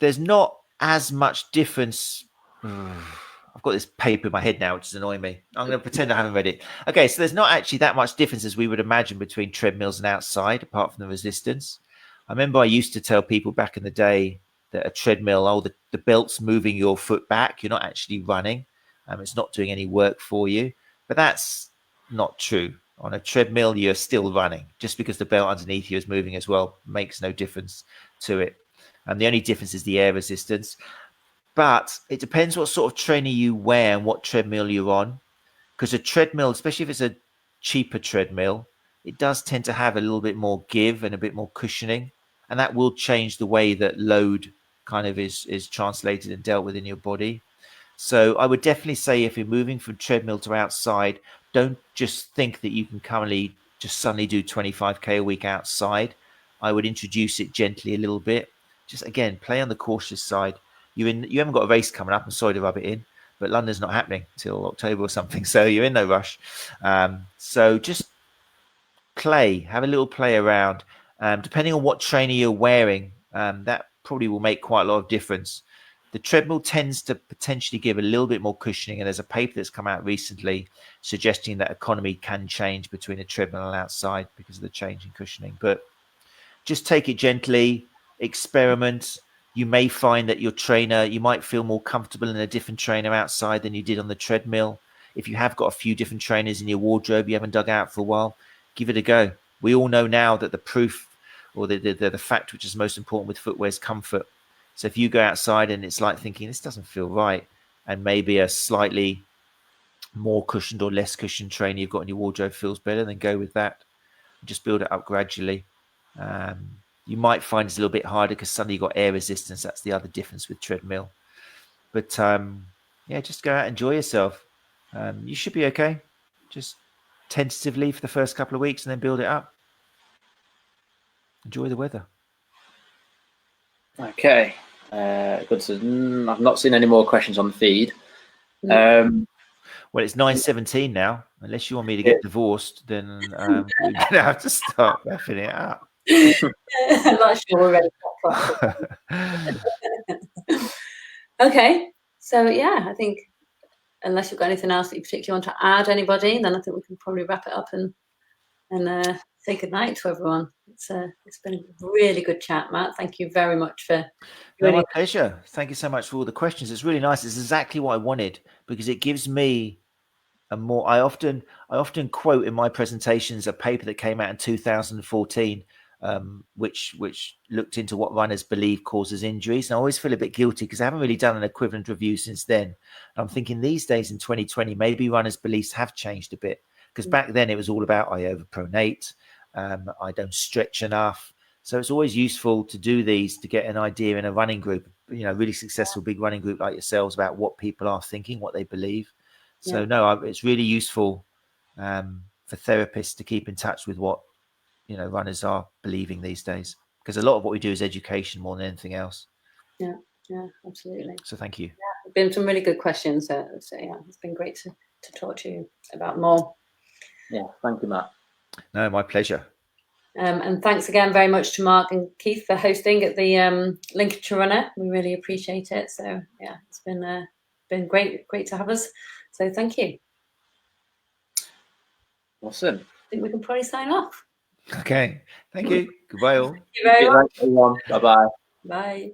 Speaker 3: there's not as much difference. I've got this paper in my head now, which is annoying me. I'm going to pretend I haven't read it. Okay, so there's not actually that much difference as we would imagine between treadmills and outside, apart from the resistance. I remember I used to tell people back in the day that a treadmill, the belt's moving your foot back. You're not actually running. It's not doing any work for you. But that's not true. On a treadmill, you're still running. Just because the belt underneath you is moving as well makes no difference to it. And the only difference is the air resistance. But it depends what sort of trainer you wear and what treadmill you're on. Because a treadmill, especially if it's a cheaper treadmill, it does tend to have a little bit more give and a bit more cushioning. And that will change the way that load kind of is translated and dealt with in your body. So I would definitely say if you're moving from treadmill to outside, don't just think that you can currently just suddenly do 25k a week outside. I would introduce it gently a little bit. Just again, play on the cautious side. You haven't got a race coming up. I'm sorry to rub it in, but London's not happening till October or something, so you're in no rush. So just have a little play around. Depending on what trainer you're wearing, that probably will make quite a lot of difference. The treadmill tends to potentially give a little bit more cushioning, and there's a paper that's come out recently suggesting that economy can change between a treadmill and outside because of the change in cushioning. But just take it gently, experiment. You may find that your trainer, you might feel more comfortable in a different trainer outside than you did on the treadmill. If you have got a few different trainers in your wardrobe you haven't dug out for a while, give it a go. We all know now that the proof or the fact which is most important with footwear is comfort. So if you go outside and it's like thinking this doesn't feel right, and maybe a slightly more cushioned or less cushioned trainer you've got in your wardrobe feels better, then go with that. Just build it up gradually. You might find it's a little bit harder because suddenly you've got air resistance. That's the other difference with treadmill. But yeah, just go out, enjoy yourself. You should be okay. Just tentatively for the first couple of weeks and then build it up. Enjoy the weather.
Speaker 2: Okay. Good. So, I've not seen any more questions on the feed.
Speaker 3: Well, it's 9:17 now. Unless you want me to get divorced, then we're going to have to start wrapping it up.
Speaker 1: I'm not sure we're ready for that. Okay. So, yeah, I think unless you've got anything else that you particularly want to add, anybody, then I think we can probably wrap it up and say goodnight to everyone. It's been a really good chat, Matt. Thank you very much for
Speaker 3: joining. My pleasure. Thank you so much for all the questions. It's really nice. It's exactly what I wanted because it gives me a more. I often quote in my presentations a paper that came out in 2014, which looked into what runners believe causes injuries. And I always feel a bit guilty because I haven't really done an equivalent review since then. And I'm thinking these days in 2020, maybe runners' beliefs have changed a bit. Because back then it was all about I overpronate, I don't stretch enough. So it's always useful to do these to get an idea in a running group, really successful big running group like yourselves about what people are thinking, what they believe. So it's really useful for therapists to keep in touch with what runners are believing these days, because a lot of what we do is education more than anything else.
Speaker 1: Yeah, absolutely.
Speaker 3: So thank you.
Speaker 1: Yeah, been some really good questions. So yeah, it's been great to talk to you about more.
Speaker 2: Yeah, thank you, Matt.
Speaker 3: No, my pleasure.
Speaker 1: And thanks again very much to Mark and Keith for hosting at the Lincolnshire Runner. We really appreciate it. So yeah, it's been great to have us. So thank you.
Speaker 2: Awesome.
Speaker 1: I think we can probably sign off.
Speaker 3: Okay. Thank you. Goodbye all.
Speaker 1: Thank you very much.
Speaker 2: Bye-bye.
Speaker 1: Bye.